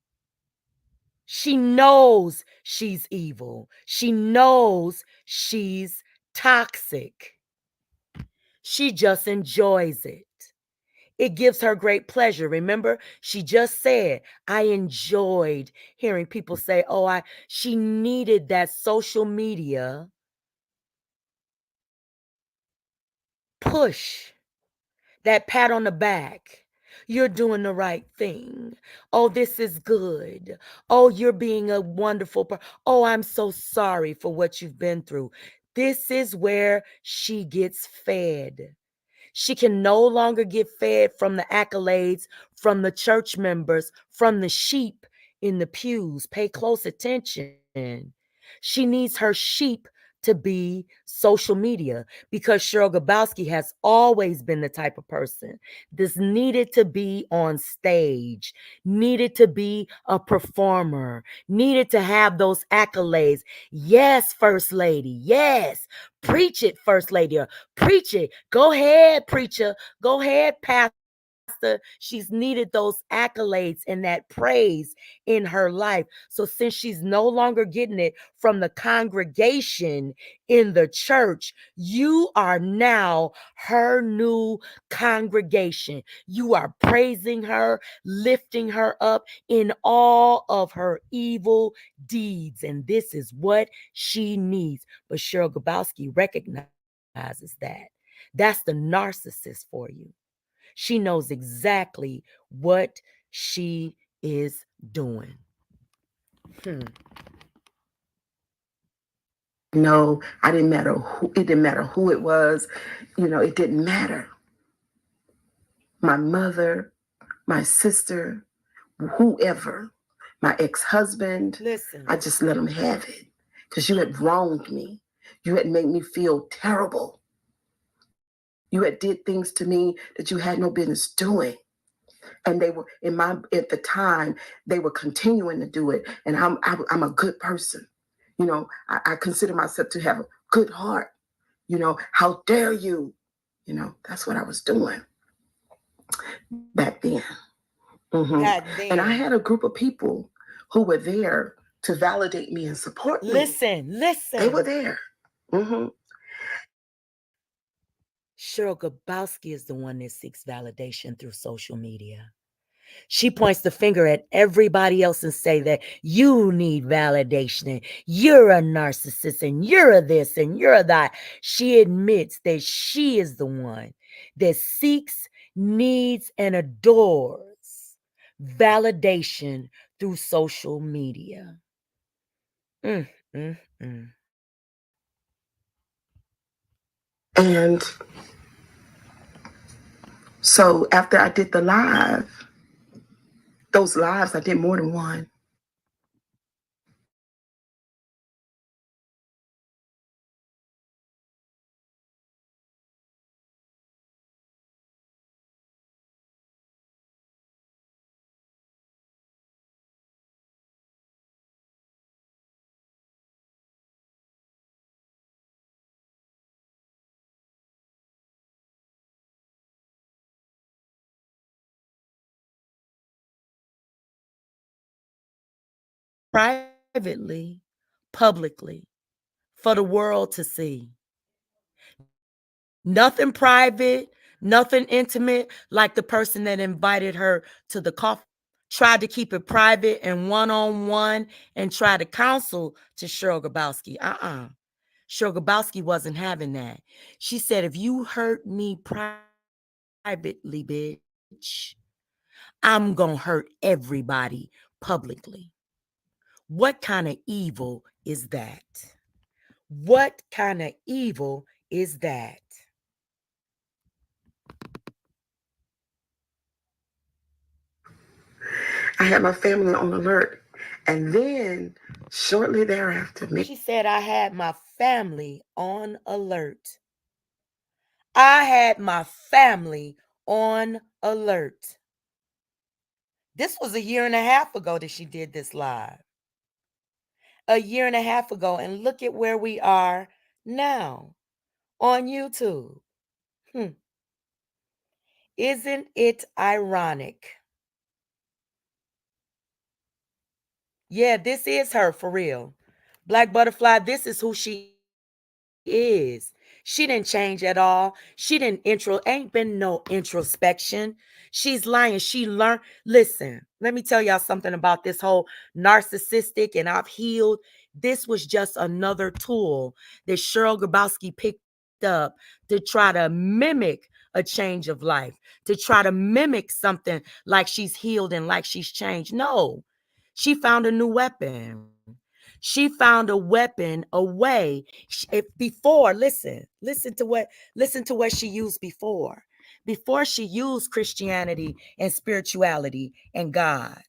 She knows she's evil. She knows she's toxic. She just enjoys it. It gives her great pleasure. Remember, she just said, I enjoyed hearing people say, oh, she needed that social media push, that pat on the back. You're doing the right thing. Oh, this is good. Oh, you're being a wonderful person. Oh, I'm so sorry for what you've been through. This is where she gets fed. She can no longer get fed from the accolades, from the church members, from the sheep in the pews. Pay close attention. She needs her sheep to be social media because Cheryl Grabowski has always been the type of person that's needed to be on stage, needed to be a performer, needed to have those accolades. Yes, First Lady. Yes. Preach it, First Lady. Preach it. Go ahead, preacher. Go ahead, pastor. she's needed those accolades and that praise in her life. So since she's no longer getting it from the congregation in the church, you are now her new congregation. You are praising her, lifting her up in all of her evil deeds. And this is what she needs. But Cheryl Grabowski recognizes that. That's the narcissist for you. She knows exactly what she is doing. No, I didn't matter who, it didn't matter who it was. It didn't matter. My mother, my sister, whoever, my ex-husband, Listen, I just let him have it because you had wronged me. You had made me feel terrible. You had did things to me that you had no business doing. And they were at the time, they were continuing to do it. And I'm a good person. I consider myself to have a good heart. How dare you? That's what I was doing back then. back And I then. had a group of people who were there to validate me and support me. Listen. They were there. Cheryl Grabowski is the one that seeks validation through social media. She points the finger at everybody else and say that you need validation and you're a narcissist and you're a this and you're a that. She admits that she is the one that seeks, needs, and adores validation through social media. Mm, mm, mm. And so after I did those lives, I did more than one. Privately, publicly, for the world to see. Nothing private, nothing intimate, like the person that invited her to the coffee. Tried to keep it private and one-on-one and try to counsel to Cheryl Grabowski. Cheryl Grabowski wasn't having that. She said, if you hurt me privately, bitch, I'm going to hurt everybody publicly. What kind of evil is that? What kind of evil is that? I had my family on alert. And then shortly thereafter, She said, I had my family on alert. I had my family on alert. This was a year and a half ago that she did this live. A year and a half ago. And look at where we are now on YouTube. Isn't it ironic? Yeah, this is her for real. Black Butterfly, this is who she is. She didn't change at all. She didn't ain't been no introspection. She's lying. She learned. Listen, let me tell y'all something about this whole narcissistic and I've healed. This was just another tool that Cheryl Grabowski picked up to try to mimic a change of life, to try to mimic something like she's healed and like she's changed. No, she found a new weapon. She found a weapon, a way. If before, listen to what she used before. Before she used Christianity and spirituality and God.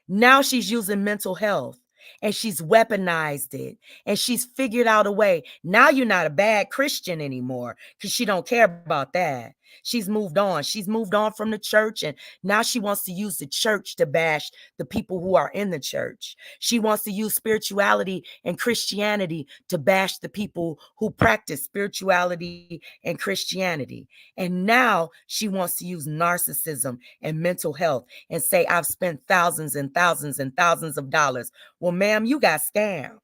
Now she's using mental health and she's weaponized it and she's figured out a way. Now you're not a bad Christian anymore because she don't care about that. She's moved on. She's moved on from the church, and now she wants to use the church to bash the people who are in the church. She wants to use spirituality and Christianity to bash the people who practice spirituality and Christianity. And now she wants to use narcissism and mental health and say, I've spent thousands and thousands and thousands of dollars. Well, ma'am, you got scammed.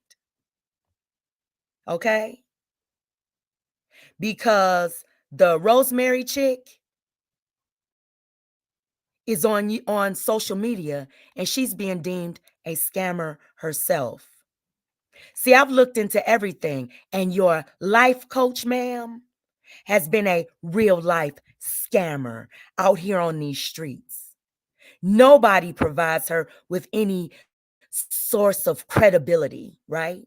Okay? Because the Rosemary chick is on social media and she's being deemed a scammer herself. See, I've looked into everything, and your life coach, ma'am, has been a real life scammer out here on these streets. Nobody provides her with any source of credibility, right?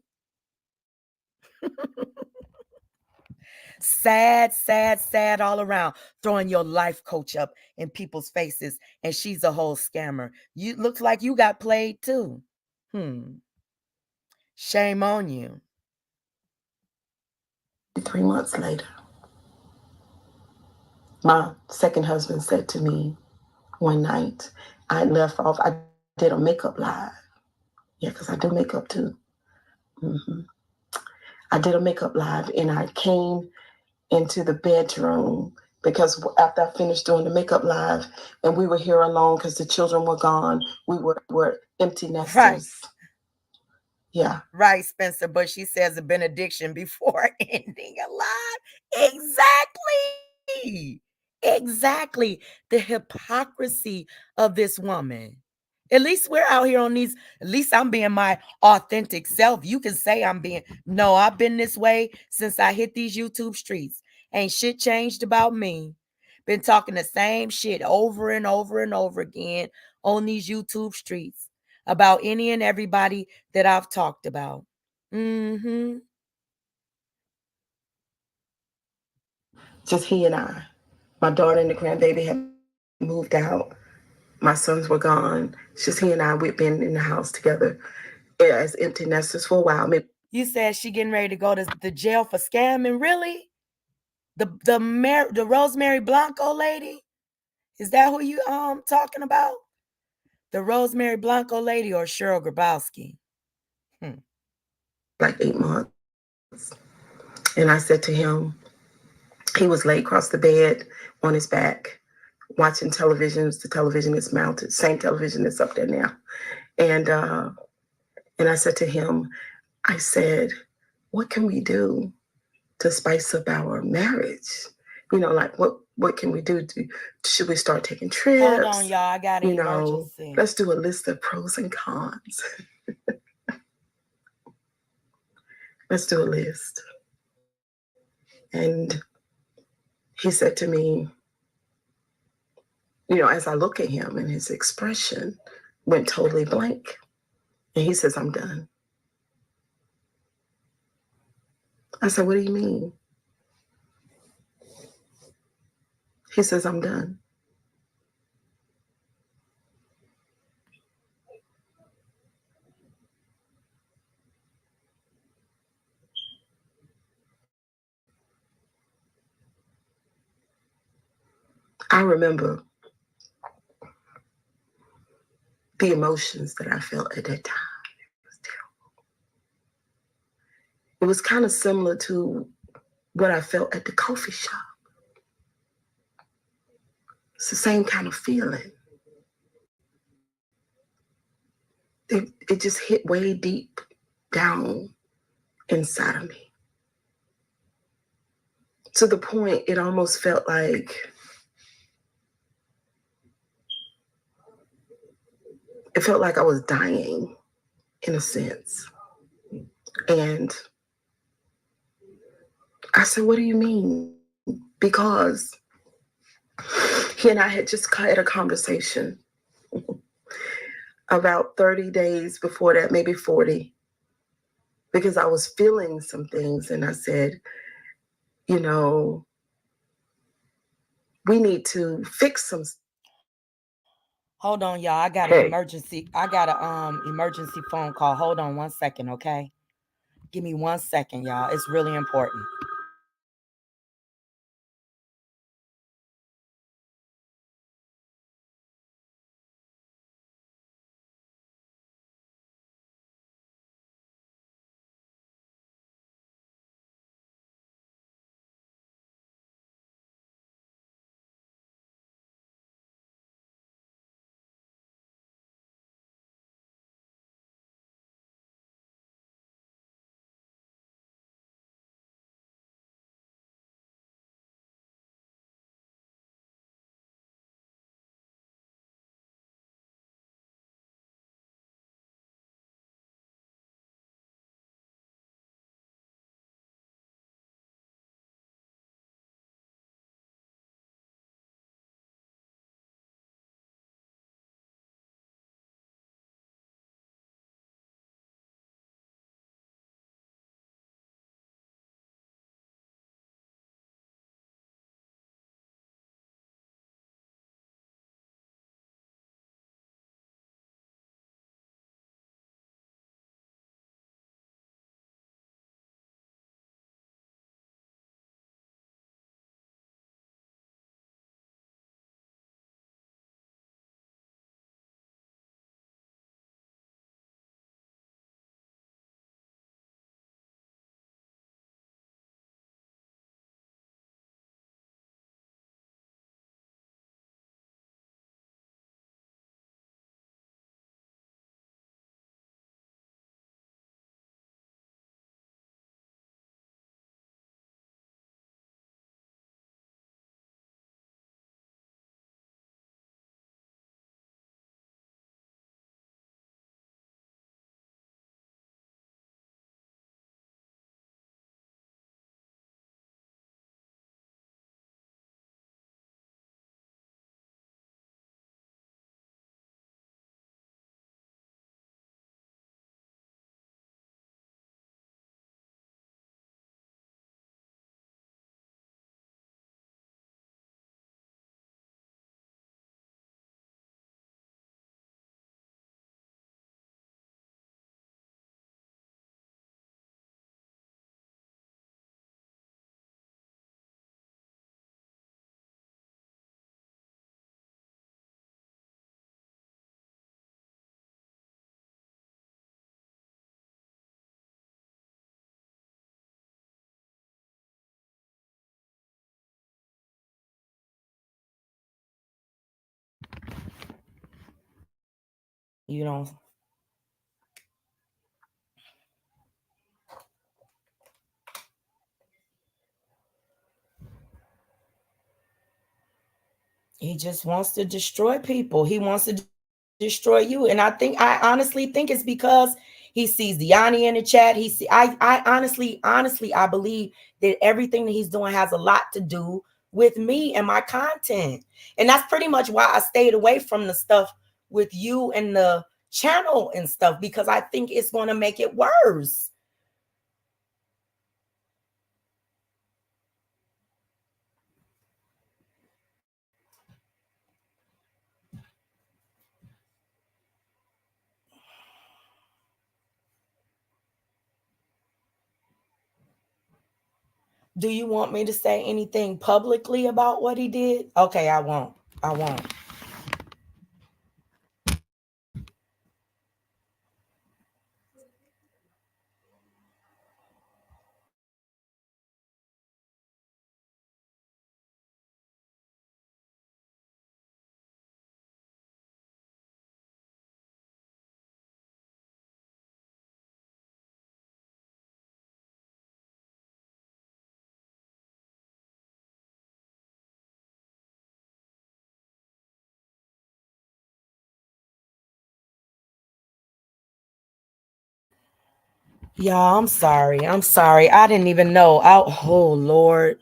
Sad, sad, sad all around, throwing your life coach up in people's faces, and she's a whole scammer. You looks like you got played too. Shame on you. 3 months later, my second husband said to me one night, I left off, I did a makeup live. Yeah, because I do makeup too. hmm I did a makeup live and I came into the bedroom because after I finished doing the makeup live and we were here alone because the children were gone, we were empty nesters. Right. Yeah. Right, Spencer, but she says a benediction before ending alive. Exactly. Exactly. The hypocrisy of this woman. At least we're out here on these, at least I'm being my authentic self. You can say I'm being, no, I've been this way since I hit these YouTube streets. Ain't shit changed about me. Been talking the same shit over and over and over again on these YouTube streets about any and everybody that I've talked about. Just he and I. My daughter and the grandbaby had moved out. My sons were gone. It's just he and I. We've been in the house together as empty nesters for a while. Maybe You said she getting ready to go to the jail for scamming, really? The Rosemary Blanco lady? Is that who you talking about? The Rosemary Blanco lady or Cheryl Grabowski? like 8 months. And I said to him, he was laid across the bed on his back, watching televisions. The television is mounted, same television that's up there now. And and I said to him, I said, what can we do to spice up our marriage? You know, like what can we do? Should we start taking trips? Hold on, y'all. I got an You know, emergency. let's do a list of pros and cons. Let's do a list. And he said to me, you know, as I look at him and his expression went totally blank. And he says, I'm done. I said, what do you mean? He says, I'm done. I remember the emotions that I felt at that time. It was terrible. It was kind of similar to what I felt at the coffee shop. It's the same kind of feeling. It just hit way deep down inside of me. To the point it almost felt like I was dying in a sense. And I said, what do you mean? Because he and I had just had a conversation about 30 days before that, maybe 40, because I was feeling some things. And I said, you know, we need to fix some. Hold on, y'all. I got an emergency. I got a emergency phone call. Hold on 1 second, okay? Give me 1 second, y'all. It's really important. You know, he just wants to destroy people. He wants to destroy you. And I honestly think it's because he sees Diani in the chat. Honestly, I believe that everything that he's doing has a lot to do with me and my content. And that's pretty much why I stayed away from the stuff with you and the channel and stuff, because I think it's going to make it worse. Do you want me to say anything publicly about what he did? Okay, I won't. I won't. Y'all, I'm sorry. I'm sorry. I didn't even know. Oh, Lord.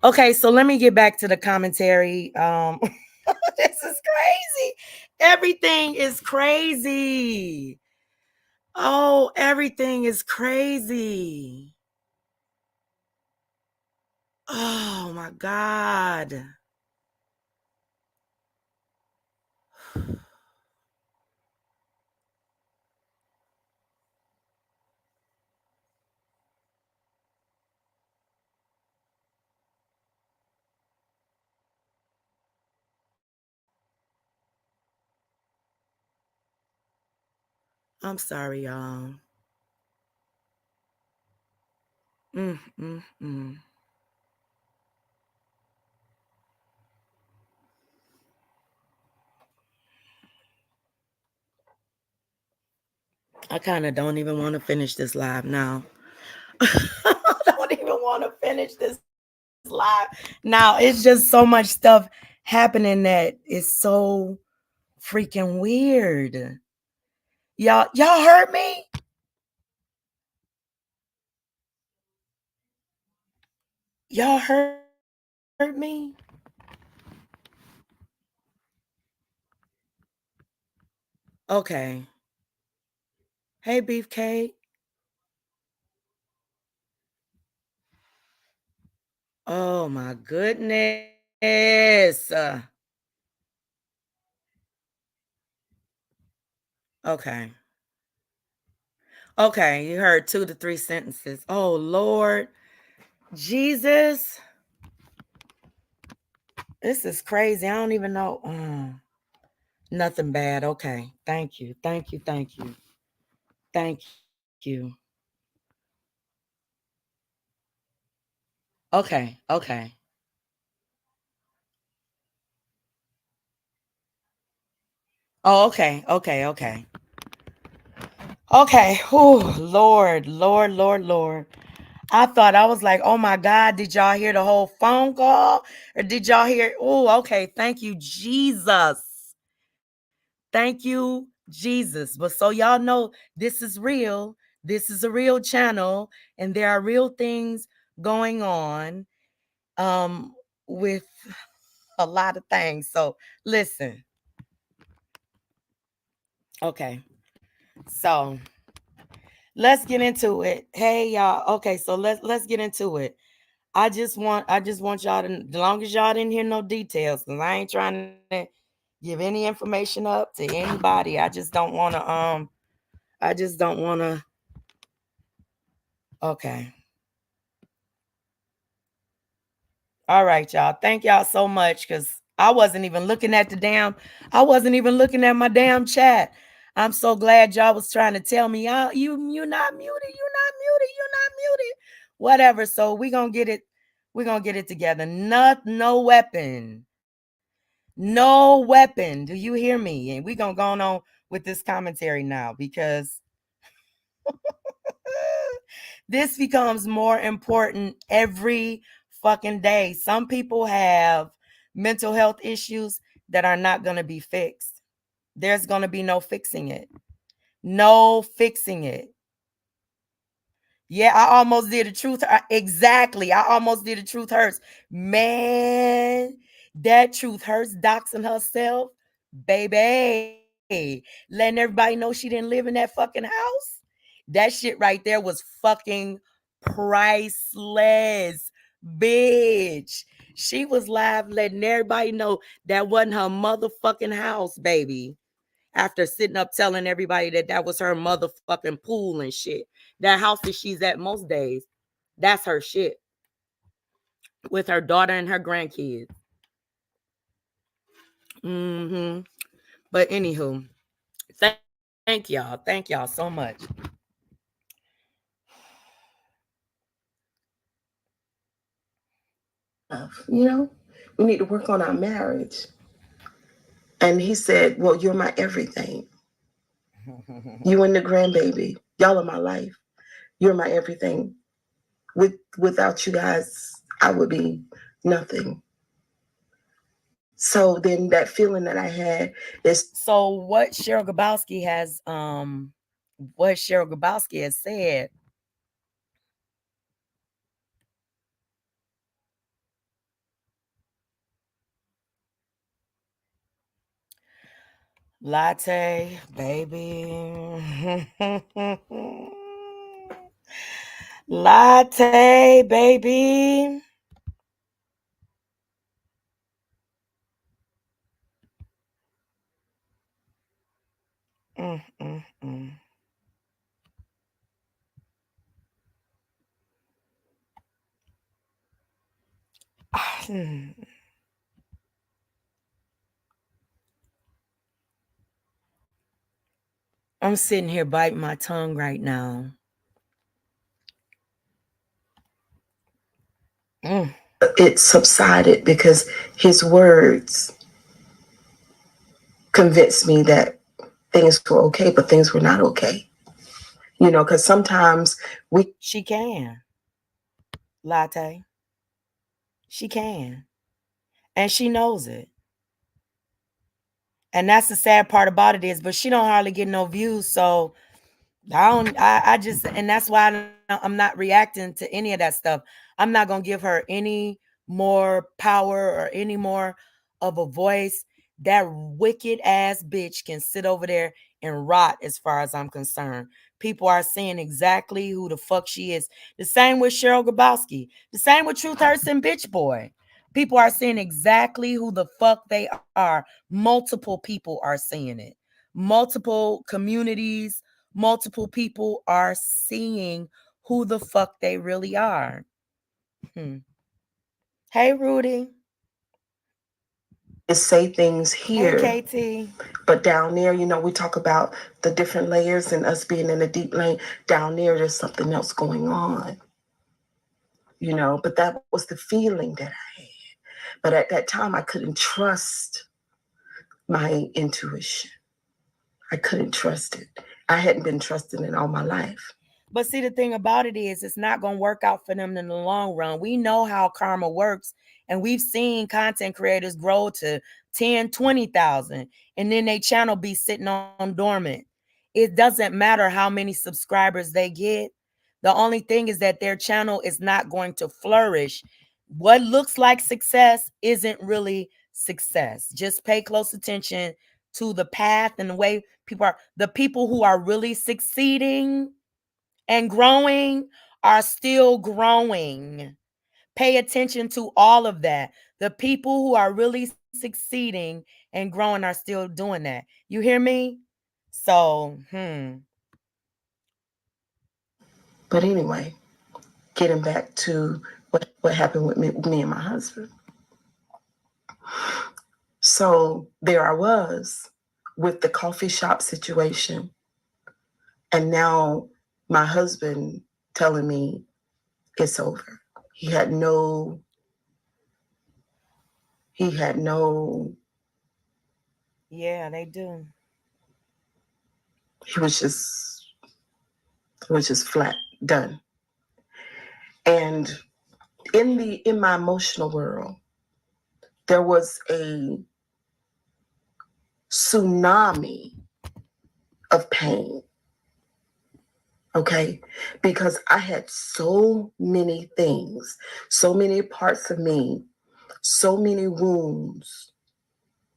Okay, so let me get back to the commentary. This is crazy. Everything is crazy. Oh, everything is crazy. Oh my God. I'm sorry, y'all. Mm, mm, mm. I kind of don't even want to finish this live now. I don't even want to finish this live now. It's just so much stuff happening that is so freaking weird. Y'all heard me? Y'all heard me? Okay. Hey, Beefcake. Oh my goodness. Okay. Okay, you heard 2 to 3 sentences. Oh Lord. Jesus. This is crazy. I don't even know. Nothing bad. Okay. Thank you. Thank you. Thank you. Thank you. Okay. Okay. Oh, okay. Okay. Okay. Okay. Oh, Lord, Lord, Lord, Lord. I thought, I was like, oh my God, did y'all hear the whole phone call? Or did y'all hear? Oh, okay. Thank you, Jesus. Thank you, Jesus. But so y'all know, this is real. This is a real channel, and there are real things going on with a lot of things. So listen. Okay. So let's get into it. Hey y'all. Okay, so let's get into it. I just want y'all to, as long as y'all didn't hear no details, because I ain't trying to give any information up to anybody. I just don't wanna. Okay. All right, y'all. Thank y'all so much, because I wasn't even looking at my damn chat. I'm so glad y'all was trying to tell me, oh, you're not muted, you're not muted, you're not muted. Whatever. So we're gonna get it together. No weapon No weapon. Do you hear me? And we're going to go on with this commentary now because this becomes more important every fucking day. Some people have mental health issues that are not going to be fixed. There's going to be no fixing it. No fixing it. Yeah, I almost did a truth. Exactly. I almost did a truth hurts. Man, that truth hurts doxing herself. Baby. Letting everybody know she didn't live in that fucking house. That shit right there was fucking priceless. Bitch. She was live letting everybody know that wasn't her motherfucking house, baby, after sitting up telling everybody that that was her motherfucking pool and shit. That house that she's at most days, that's her shit with her daughter and her grandkids. Mm-hmm. But anywho, thank y'all. Thank y'all so much. You know, we need to work on our marriage. And he said, well, you're my everything. You and the grandbaby, y'all are my life. You're my everything. Without you guys, I would be nothing. So then that feeling that I had is So what Cheryl Gabowski has said, latte, baby. Latte, baby. Mm, mm, mm. I'm sitting here biting my tongue right now. Mm. it subsided because his words convinced me that things were okay, but things were not okay. You know, because sometimes She can. Latte. She can. And she knows it. And that's the sad part about it is, but she don't hardly get no views. So I just, and that's why I'm not reacting to any of that stuff. I'm not going to give her any more power or any more of a voice. That wicked ass bitch can sit over there and rot as far as I'm concerned. People are seeing exactly who the fuck she is. The same with Cheryl Grabowski. The same with Truth Hurts and Bitch Boy. People are seeing exactly who the fuck they are. Multiple people are seeing it. Multiple communities, multiple people are seeing who the fuck they really are. Hmm. Hey, Rudy. say things Hey, here, KT. but down there, you know, we talk about the different layers and us being in a deep lane. Down there, there's something else going on, you know, but that was the feeling that I had. But at that time, I couldn't trust my intuition. I couldn't trust it. I hadn't been trusting it all my life. But see, the thing about it is, it's not going to work out for them in the long run. We know how karma works, and we've seen content creators grow to 10, 20,000, and then they channel be sitting on dormant. It doesn't matter how many subscribers they get. The only thing is that their channel is not going to flourish. What looks like success isn't really success. Just pay close attention to the path and the way people are. The people who are really succeeding and growing are still growing. Pay attention to all of that. The people who are really succeeding and growing are still doing that. You hear me? So, But anyway, getting back to what happened with me and my husband. So there I was with the coffee shop situation. And now my husband telling me it's over. He had no Yeah, they do. He was just flat done. And in my emotional world, there was a tsunami of pain. Okay, because I had so many things, so many parts of me, so many wounds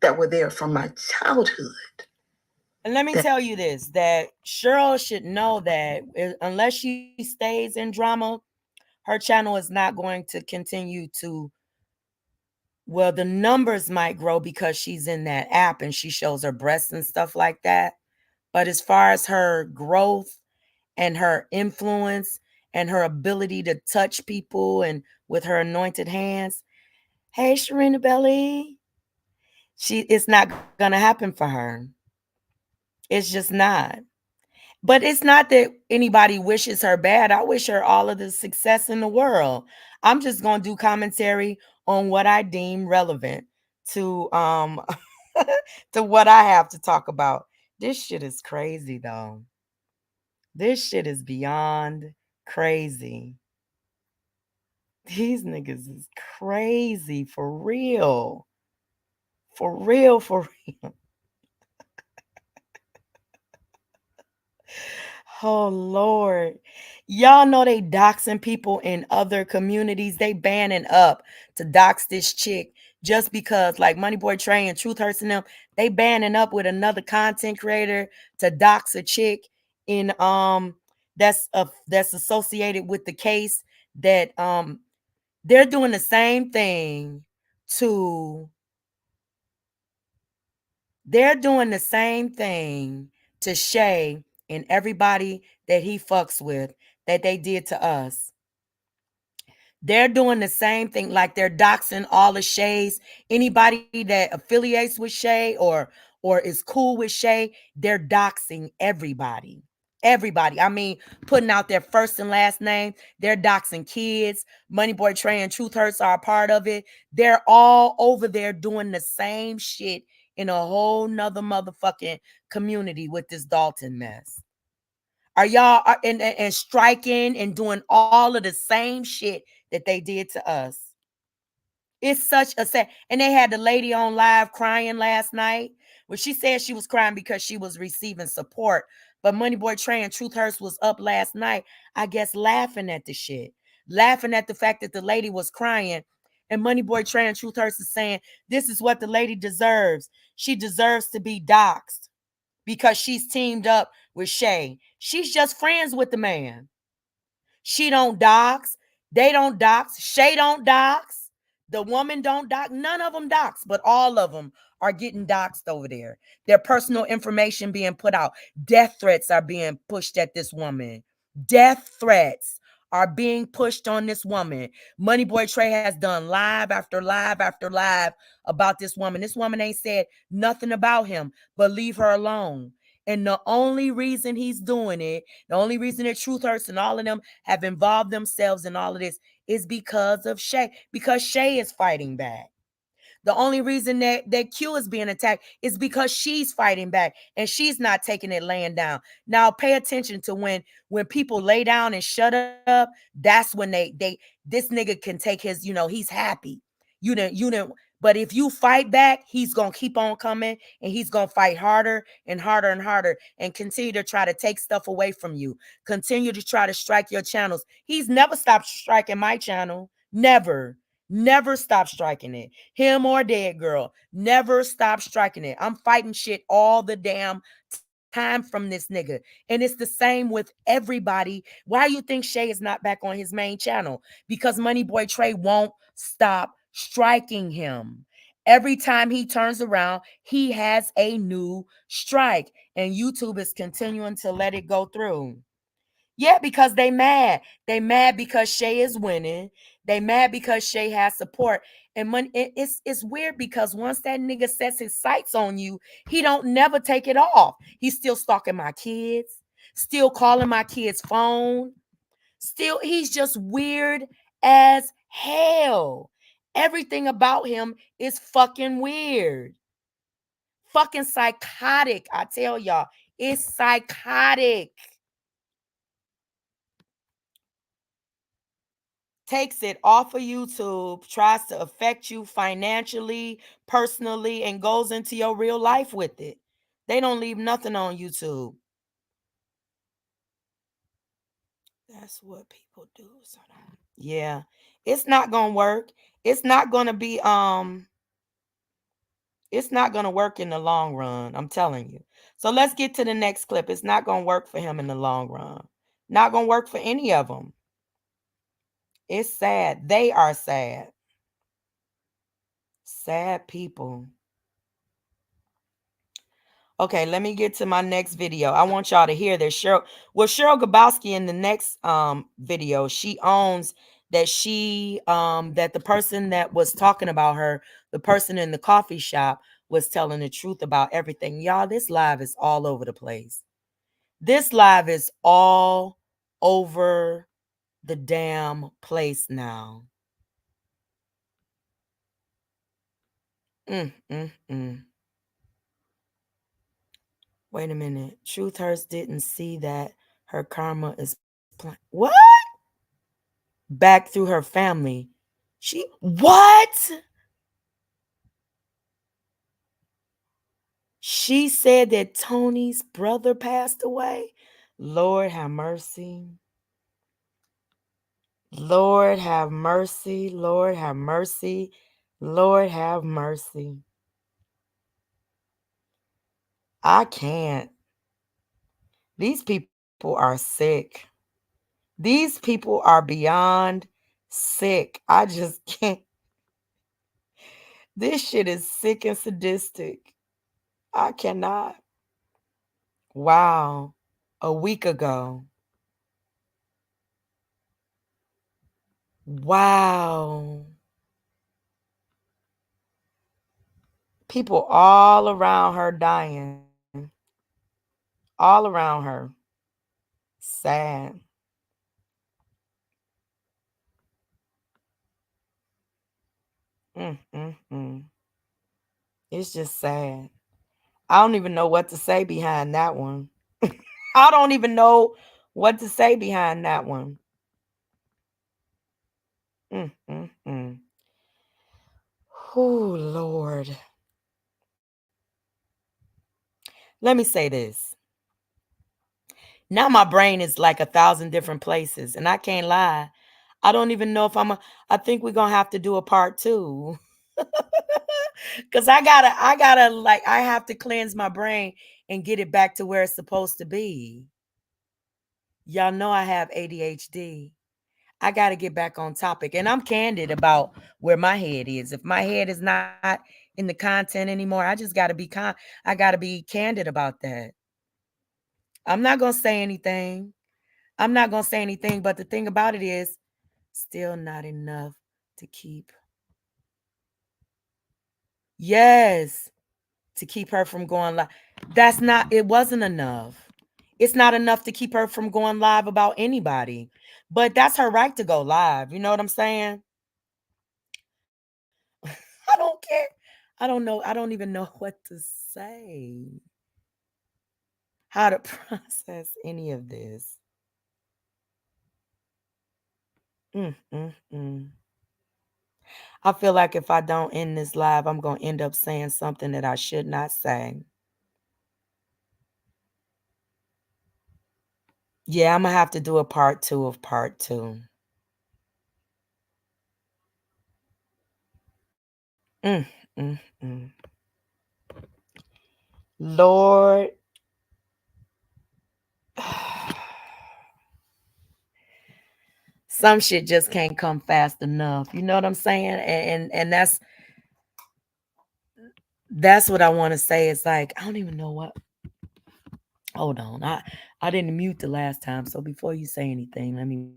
that were there from my childhood. And let me That tell you this, that Cheryl should know that unless she stays in drama, her channel is not going to continue to, well, the numbers might grow because she's in that app and she shows her breasts and stuff like that. But as far as her growth and her influence and her ability to touch people and with her anointed hands, hey, Sharina Belly, it's not gonna happen for her. It's just not. But it's not that anybody wishes her bad. I wish her all of the success in the world. I'm just going to do commentary on what I deem relevant to to what I have to talk about. This shit is crazy though. This shit is beyond crazy. These niggas is crazy for real. For real, for real. Oh Lord. Y'all know they doxing people in other communities. They banning up to dox this chick just because like Money Boy Trey and Truth Hurts and them, they banning up with another content creator to dox a chick in that's associated with the case that they're doing the same thing to they're doing the same thing to Shay and everybody that he fucks with that they did to us. They're doing the same thing, like they're doxing all the Shays. Anybody that affiliates with Shay or is cool with Shay, they're doxing everybody. Everybody. I mean, putting out their first and last name. They're doxing kids. Money Boy Trey and Truth Hurts are a part of it. They're all over there doing the same shit in a whole nother motherfucking community with this Dalton mess. Are y'all and striking and doing all of the same shit that they did to us? It's such a sad. And they had the lady on live crying last night. Well, she said she was crying because she was receiving support. But Moneyboy Trey and Truth Hurst was up last night, I guess, laughing at the shit, laughing at the fact that the lady was crying. And Moneyboy Trey and Truth Hurst is saying, this is what the lady deserves. She deserves to be doxxed because she's teamed up with Shay. She's just friends with the man. She don't dox. They don't dox. Shay don't dox. The woman don't dox. None of them dox, but all of them are getting doxed over there. Their personal information being put out. Death threats are being pushed at this woman. Death threats are being pushed on this woman. Moneyboy Trey has done live after live after live about this woman. This woman ain't said nothing about him, but leave her alone. And the only reason he's doing it, the only reason that Truth Hurts and all of them have involved themselves in all of this is because of Shay, because Shay is fighting back. The only reason that Q is being attacked is because she's fighting back and she's not taking it laying down. Now pay attention to when people lay down and shut up, that's when they this nigga can take his, he's happy. You didn't but if you fight back, he's gonna keep on coming and he's gonna fight harder and harder and harder and continue to try to take stuff away from you. Continue to try to strike your channels. He's never stopped striking my channel. Never. Never stop striking it. Him or Dead Girl. Never stop striking it. I'm fighting shit all the damn time from this nigga. And it's the same with everybody. Why you think Shay is not back on his main channel? Because Money Boy Trey won't stop striking him. Every time he turns around, he has a new strike. And YouTube is continuing to let it go through. Yeah, because they mad. They mad because Shay is winning. They mad because Shay has support. And money, it's weird because once that nigga sets his sights on you, he don't never take it off. He's still stalking my kids, still calling my kids' phone. Still, he's just weird as hell. Everything about him is fucking weird. fucking psychotic. I tell y'all, it's psychotic. Takes it off of YouTube, tries to affect you financially, personally, and goes into your real life with it. They don't leave nothing on YouTube. That's what people do. Yeah, it's not gonna work. It's not gonna be it's not gonna work in the long run. I'm telling you. So let's get to the next clip. It's not gonna work for him in the long run. Not gonna work for any of them. It's sad. They are sad. Sad people. Okay, let me get to my next video. I want y'all to hear this. Cheryl Gabowski in the next video, she owns that that the person that was talking about her, the person in the coffee shop, was telling the truth about everything. Y'all, this live is all over the place. This live is all over the damn place now. Mm, mm, mm. Wait a minute. Truth Hurts didn't see that her karma is what? Back through her family. What? She said that Tony's brother passed away. Lord have mercy. Lord have mercy. Lord have mercy. Lord have mercy. I can't. These people are sick. These people are beyond sick. I just can't. This shit is sick and sadistic. I cannot. Wow. A week ago. Wow. People all around her dying. All around her. Sad. It's just sad. I don't even know what to say behind that one. I don't even know what to say behind that one. Oh, Lord. Let me say this. Now my brain is like 1,000 different places, and I can't lie. I don't even know if I think we're gonna have to do a part 2. Cause I have to cleanse my brain and get it back to where it's supposed to be. Y'all know I have ADHD. I got to get back on topic. And I'm candid about where my head is. If my head is not in the content anymore, I just got to I got to be candid about that. I'm not going to say anything. I'm not going to say anything, but the thing about it is still not enough to keep. Yes, to keep her from going live. It wasn't enough. It's not enough to keep her from going live about anybody. But that's her right to go live. You know what I'm saying? I don't care. I don't know. I don't even know what to say. How to process any of this. Mm, mm, mm. I feel like if I don't end this live, I'm going to end up saying something that I should not say. Yeah, I'm going to have to do a part 2 of part 2. Mm, mm, mm. Lord. Some shit just can't come fast enough. You know what I'm saying? And that's what I want to say. It's like, I don't even know what. Hold on. I didn't mute the last time. So before you say anything, let me mute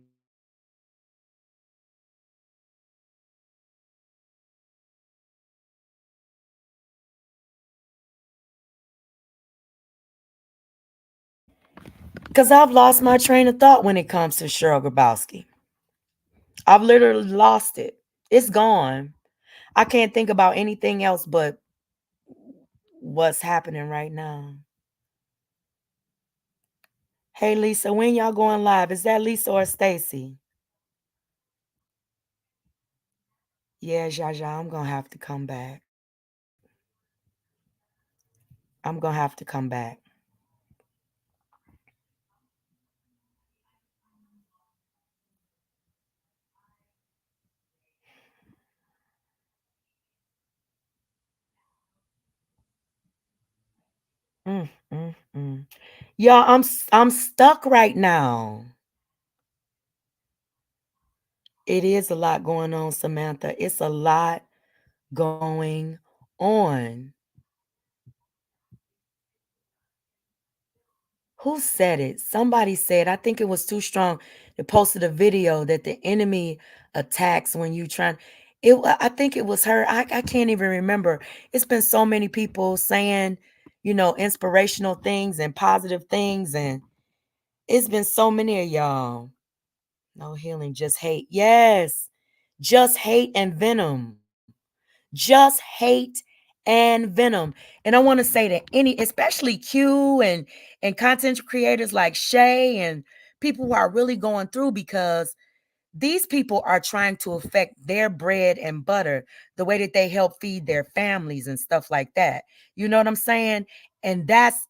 this. Because I've lost my train of thought when it comes to Cheryl Grabowski. I've literally lost it. It's gone. I can't think about anything else but what's happening right now. Hey Lisa, when y'all going live? Is that Lisa or Stacy? Yeah, Jaja, I'm gonna have to come back. I'm gonna have to come back. Mm. Y'all, I'm stuck right now. It is a lot going on, Samantha. It's a lot going on. Who said it? Somebody said, I think it was too strong. They posted a video that the enemy attacks when you try. I think it was her. I can't even remember. It's been so many people saying, inspirational things and positive things. And it's been so many of y'all. No healing, just hate. Yes. Just hate and venom. Just hate and venom. And I want to say that especially Q and content creators like Shay and people who are really going through, because these people are trying to affect their bread and butter, the way that they help feed their families and stuff like that. You know what I'm saying? And that's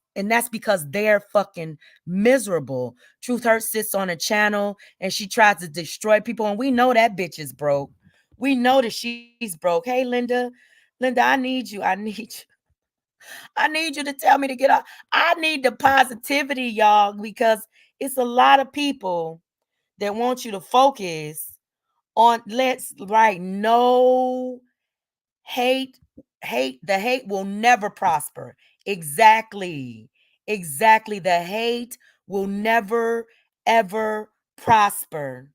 because they're fucking miserable. Truth Hurt sits on a channel and she tries to destroy people, and we know that bitch is broke. We know that she's broke. Hey, Linda, I need you. I need you to tell me to get off. I need the positivity, y'all, because it's a lot of people that want you to focus on let's right. No hate. The hate will never prosper. Exactly. The hate will never ever prosper.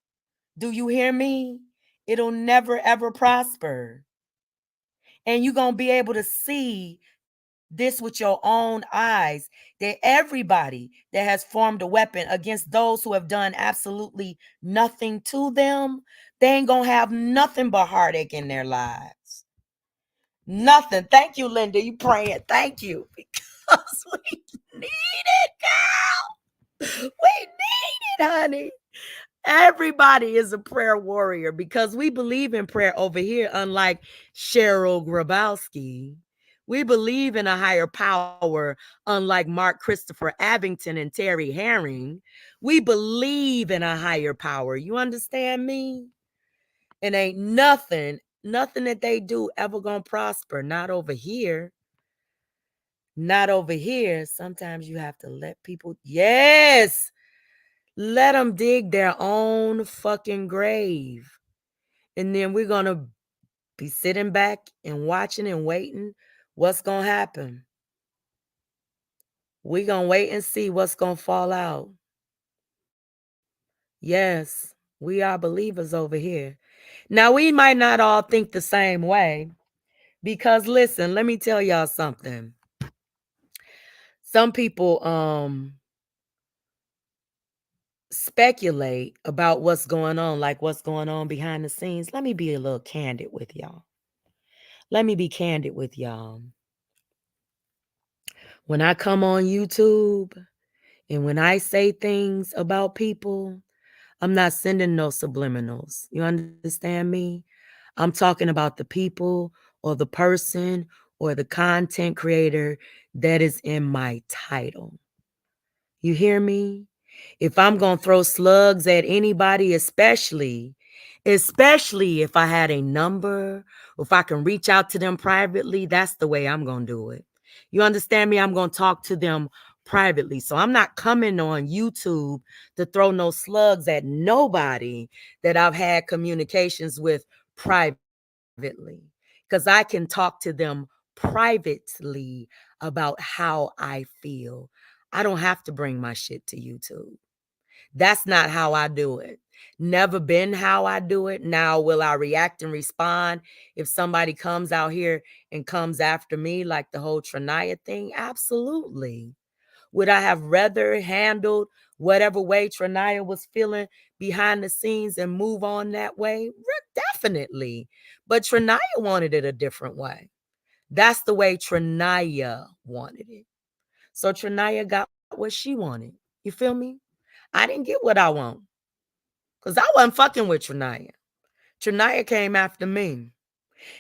Do you hear me? It'll never ever prosper. And you're going to be able to see this with your own eyes, that everybody that has formed a weapon against those who have done absolutely nothing to them, they ain't going to have nothing but heartache in their lives. Nothing. Thank you, Linda. You praying. Thank you. Because we need it, girl. We need it, honey. Everybody is a prayer warrior because we believe in prayer over here, unlike Cheryl Grabowski. We believe in a higher power, unlike Mark Christopher Abington and Terry Herring. We believe in a higher power. You understand me? And ain't nothing that they do ever gonna prosper. Not over here. Not over here. Sometimes you have to let people, yes, let them dig their own fucking grave. And then we're going to be sitting back and watching and waiting. What's going to happen? We're going to wait and see what's going to fall out. Yes, we are believers over here. Now, we might not all think the same way because, listen, let me tell y'all something. Some people speculate about what's going on, like what's going on behind the scenes. Let me be a little candid with y'all. Let me be candid with y'all. When I come on YouTube and when I say things about people, I'm not sending no subliminals. You understand me? I'm talking about the people or the person or the content creator that is in my title. You hear me? If I'm going to throw slugs at anybody, especially if I had a number, or if I can reach out to them privately, that's the way I'm going to do it. You understand me? I'm going to talk to them privately. So I'm not coming on YouTube to throw no slugs at nobody that I've had communications with privately, because I can talk to them privately about how I feel. I don't have to bring my shit to YouTube. That's not how I do it. Never been how I do it. Now, will I react and respond if somebody comes out here and comes after me like the whole Trinaya thing? Absolutely. Would I have rather handled whatever way Trinaya was feeling behind the scenes and move on that way? Definitely. But Trinaya wanted it a different way. That's the way Trinaya wanted it. So Trinaya got what she wanted. You feel me? I didn't get what I want because I wasn't fucking with Trinaya. Trinaya came after me.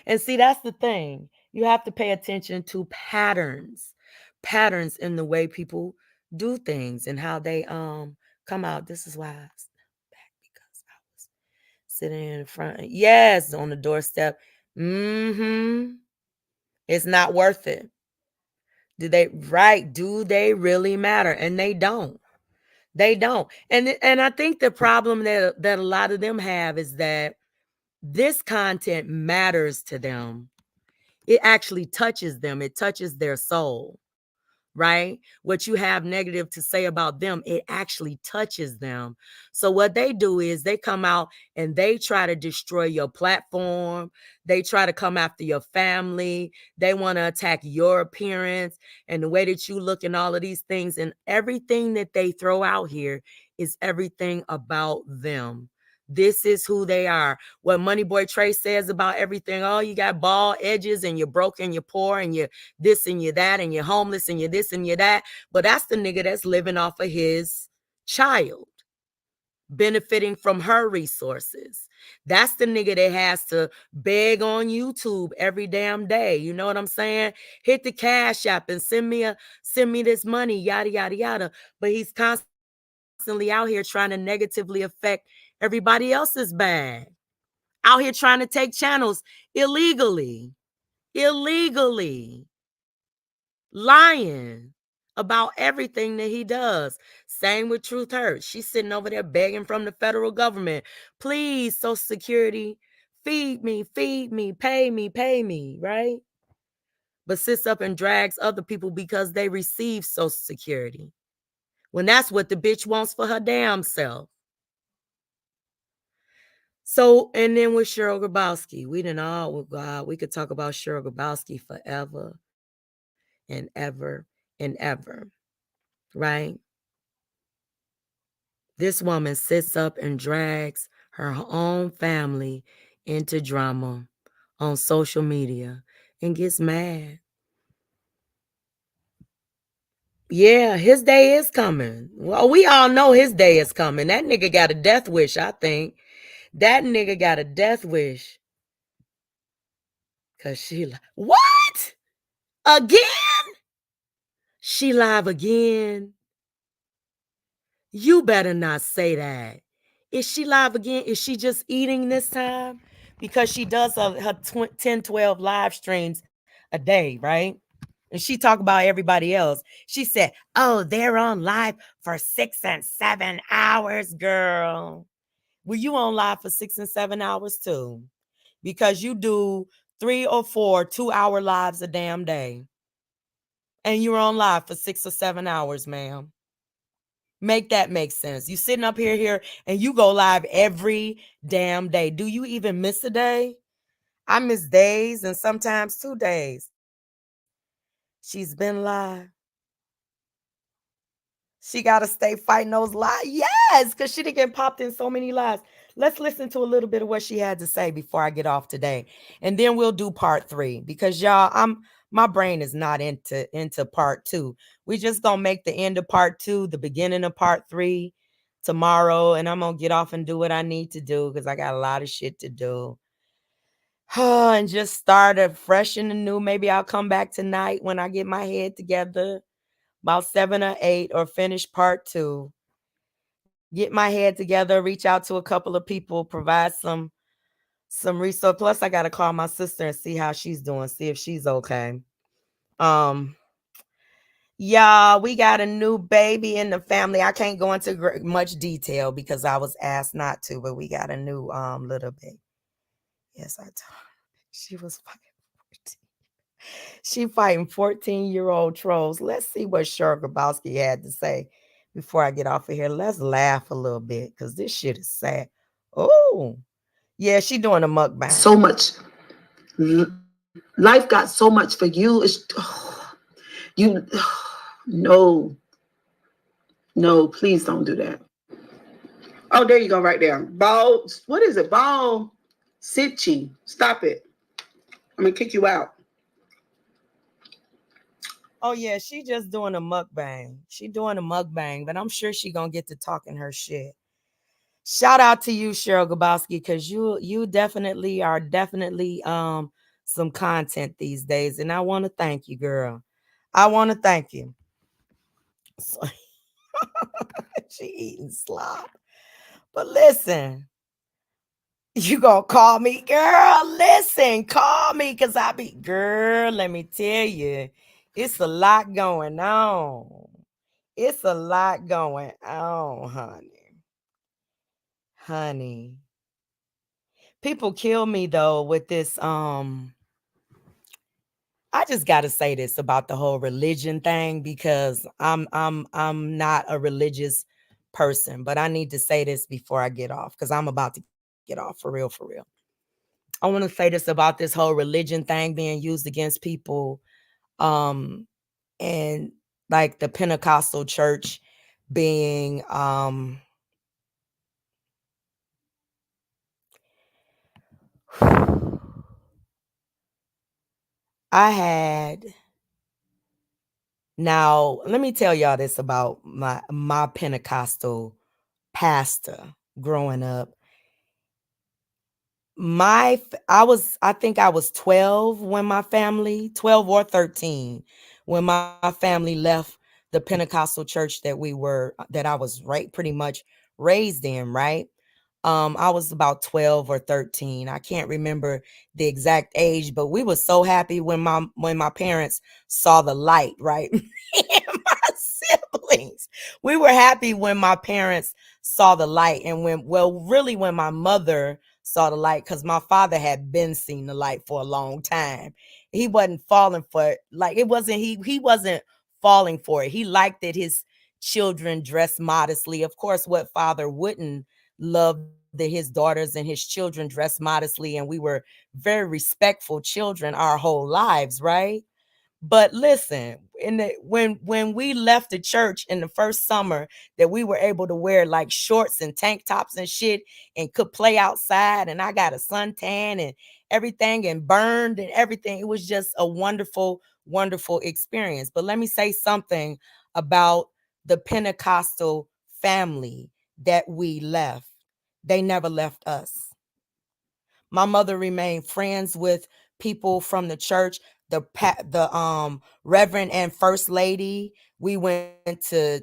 And see, that's the thing. You have to pay attention to patterns in the way people do things and how they come out. This is why I stepped back because I was sitting in front. Yes, on the doorstep. Mm-hmm. It's not worth it. Do they really matter? And they don't. They don't. And I think the problem that a lot of them have is that this content matters to them. It actually touches them. It touches their soul, right? What you have negative to say about them, it actually touches them. So what they do is they come out and they try to destroy your platform. They try to come after your family. They want to attack your appearance and the way that you look and all of these things. And everything that they throw out here is everything about them. This is who they are. What Money Boy Trey says about everything. Oh, you got bald edges and you're broke and you're poor and you're this and you're that and you're homeless and you're this and you're that. But that's the nigga that's living off of his child, benefiting from her resources. That's the nigga that has to beg on YouTube every damn day. You know what I'm saying? Hit the Cash App and send me this money, yada, yada, yada. But he's constantly out here trying to negatively affect everybody else's bag. Out here trying to take channels illegally. Lying about everything that he does. Same with Truth Hurts. She's sitting over there begging from the federal government, please, Social Security, feed me, pay me, right? But sits up and drags other people because they receive Social Security, when that's what the bitch wants for her damn self. So, and then with Cheryl Grabowski, we could talk about Cheryl Grabowski forever and ever and ever, right? This woman sits up and drags her own family into drama on social media and gets mad. Yeah, his day is coming. Well, we all know his day is coming. That nigga got a death wish, I think. That nigga got a death wish. Cause what? Again? She live again? You better not say that. Is she live again? Is she just eating this time? Because she does her 10, 12 live streams a day, right? And she talk about everybody else. She said, oh, they're on live for 6 and 7 hours, girl. Well, you on live for 6 and 7 hours too. Because you do 3 or 4 2-hour lives a damn day. And you're on live for 6 or 7 hours, ma'am. Make that make sense. You sitting up here and you go live every damn day. Do you even miss a day? I miss days and sometimes 2 days. She's been live. She got to stay fighting those lies. Yes, because she didn't get popped in so many lies. Let's listen to a little bit of what she had to say before I get off today. And then we'll do part 3 because y'all, my brain is not into part 2. We just going to make the end of part 2, the beginning of part 3 tomorrow. And I'm going to get off and do what I need to do because I got a lot of shit to do. And just start fresh and new. Maybe I'll come back tonight when I get my head together. About 7 or 8, or finish part 2. Get my head together, reach out to a couple of people, provide some resource. Plus, I got to call my sister and see how she's doing, see if she's okay. Y'all, we got a new baby in the family. I can't go into much detail because I was asked not to, but we got a new little baby. Yes, I told her. She was fighting 14. She fighting 14-year-old trolls. Let's see what Cheryl Grabowski had to say before I get off of here. Let's laugh a little bit because this shit is sad. Oh, yeah, she doing a mukbang. So much. Life got so much for you. No, please don't do that. Oh, there you go, right there. Ball, what is it? Ball Sitchi. Stop it. I'm gonna kick you out. Oh yeah, she just doing a mukbang. She doing a mukbang, but I'm sure she gonna get to talking her shit. Shout out to you, Cheryl Gabowski, because you definitely some content these days, and I want to thank you, girl. I want to thank you. So, she eating slop, but listen, you gonna call me, girl? Listen, call me, cause I be girl. Let me tell you, it's a lot going on. It's a lot going on, honey. People kill me though with this. I just got to say this about the whole religion thing because I'm not a religious person, but I need to say this before I get off because I'm about to get off for real, for real. I want to say this about this whole religion thing being used against people, um, and like the Pentecostal church being, I had now. Let me tell y'all this about my Pentecostal pastor growing up. I think I was 12 when my family, 12 or 13, when my family left the Pentecostal church that I was right pretty much raised in, right? I was about 12 or 13. I can't remember the exact age, but we were so happy when my parents saw the light, right? Me and my siblings. We were happy when my parents saw the light and really when my mother saw the light because my father had been seen the light for a long time. He wasn't falling for it. Like he wasn't falling for it. He liked that his children dressed modestly. Of course, what father wouldn't love that his daughters and his children dressed modestly, and we were very respectful children our whole lives, right? But listen, when we left the church in the first summer that we were able to wear like shorts and tank tops and shit and could play outside, and I got a suntan and everything and burned and everything. It was just a wonderful, wonderful experience. But let me say something about the Pentecostal family that we left. They never left us. My mother remained friends with people from the church, the reverend and first lady. We went to,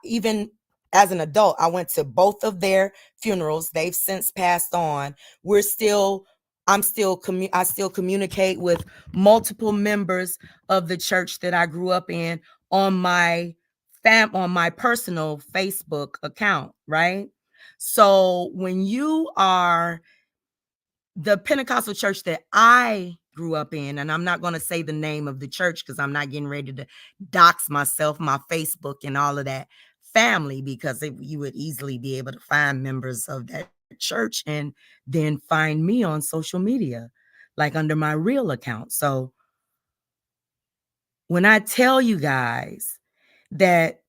even as an adult, I went to both of their funerals. They've since passed on. We're still I still communicate with multiple members of the church that I grew up in on on my personal Facebook account, right? So when you are the Pentecostal church that I grew up in, and I'm not going to say the name of the church because I'm not getting ready to dox myself, my Facebook, and all of that family, because you would easily be able to find members of that church and then find me on social media, like under my real account. So when I tell you guys that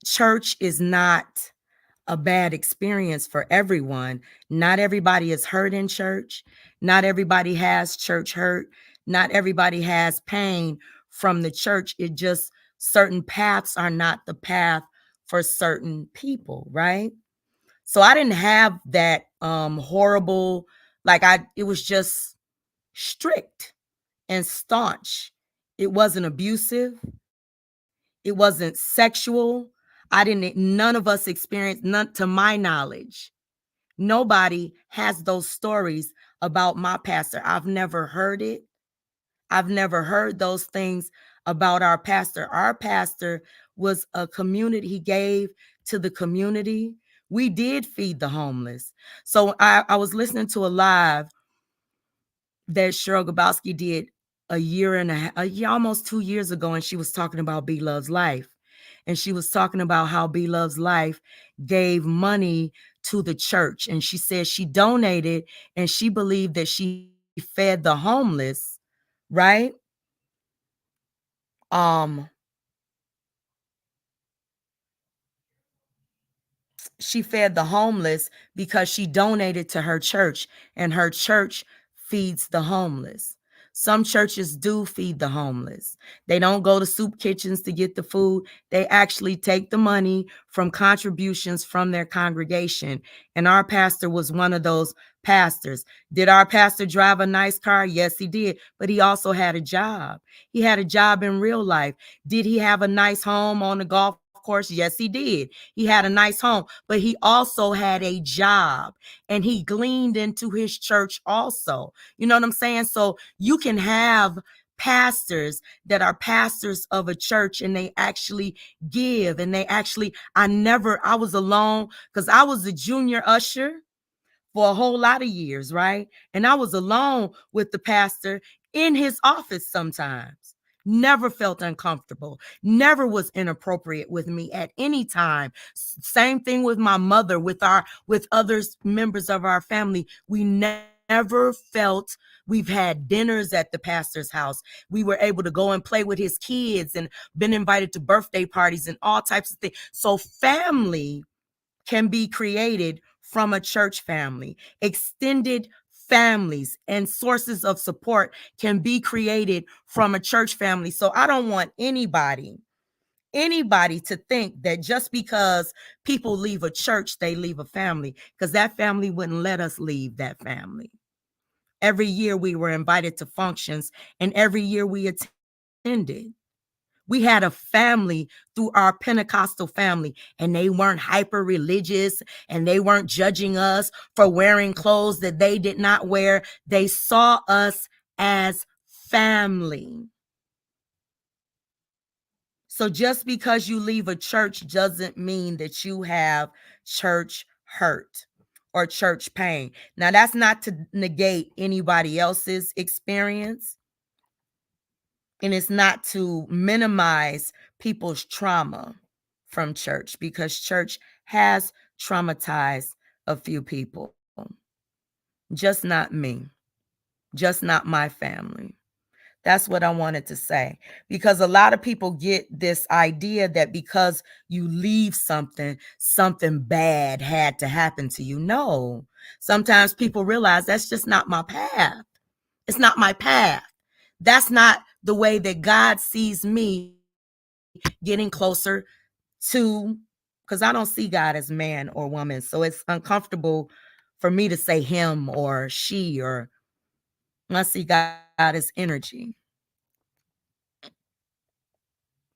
church is not a bad experience for everyone. Not everybody is hurt in church. Not everybody has church hurt. Not everybody has pain from the church. It just certain paths are not the path for certain people, right? So I didn't have that horrible, it was just strict and staunch. It wasn't abusive. It wasn't sexual. None of us experienced, none to my knowledge. Nobody has those stories about my pastor. I've never heard it. I've never heard those things about our pastor. Our pastor was a community, he gave to the community. We did feed the homeless. So I was listening to a live that Cheryl Gabowski did a year and a year, almost 2 years ago, and she was talking about Be Love's Life. And she was talking about how Be Love's Life gave money to the church. And she said she donated and she believed that she fed the homeless, right? Um, she fed the homeless because she donated to her church and her church feeds the homeless. Some churches do feed the homeless. They don't go to soup kitchens to get the food. They actually take the money from contributions from their congregation. And our pastor was one of those pastors. Did our pastor drive a nice car? Yes, he did. But he also had a job. He had a job in real life. Did he have a nice home on the golf course? Yes, he did. He had a nice home, but he also had a job, and he gleaned into his church also. You know what I'm saying? So you can have pastors that are pastors of a church, and they actually give, and they actually, I was alone because I was a junior usher for a whole lot of years, right? And I was alone with the pastor in his office sometimes. Never felt uncomfortable, never was inappropriate with me at any time. Same thing with my mother, with others members of our family. We never felt. We've had dinners at the pastor's house. We were able to go and play with his kids and been invited to birthday parties and all types of things. So family can be created from a church family. Extended families and sources of support can be created from a church family. So I don't want anybody to think that just because people leave a church, they leave a family, because that family wouldn't let us leave that family. Every year we were invited to functions, and every year we attended. We had a family through our Pentecostal family, and they weren't hyper religious, and they weren't judging us for wearing clothes that they did not wear. They saw us as family. So just because you leave a church doesn't mean that you have church hurt or church pain. Now, that's not to negate anybody else's experience, and it's not to minimize people's trauma from church, because church has traumatized a few people. Just not me, just not my family. That's what I wanted to say, because a lot of people get this idea that because you leave something, something bad had to happen to you. No, sometimes people realize that's just not my path. It's not my path. That's not the way that God sees me getting closer to, because I don't see God as man or woman. So it's uncomfortable for me to say him or she, or I see God as energy.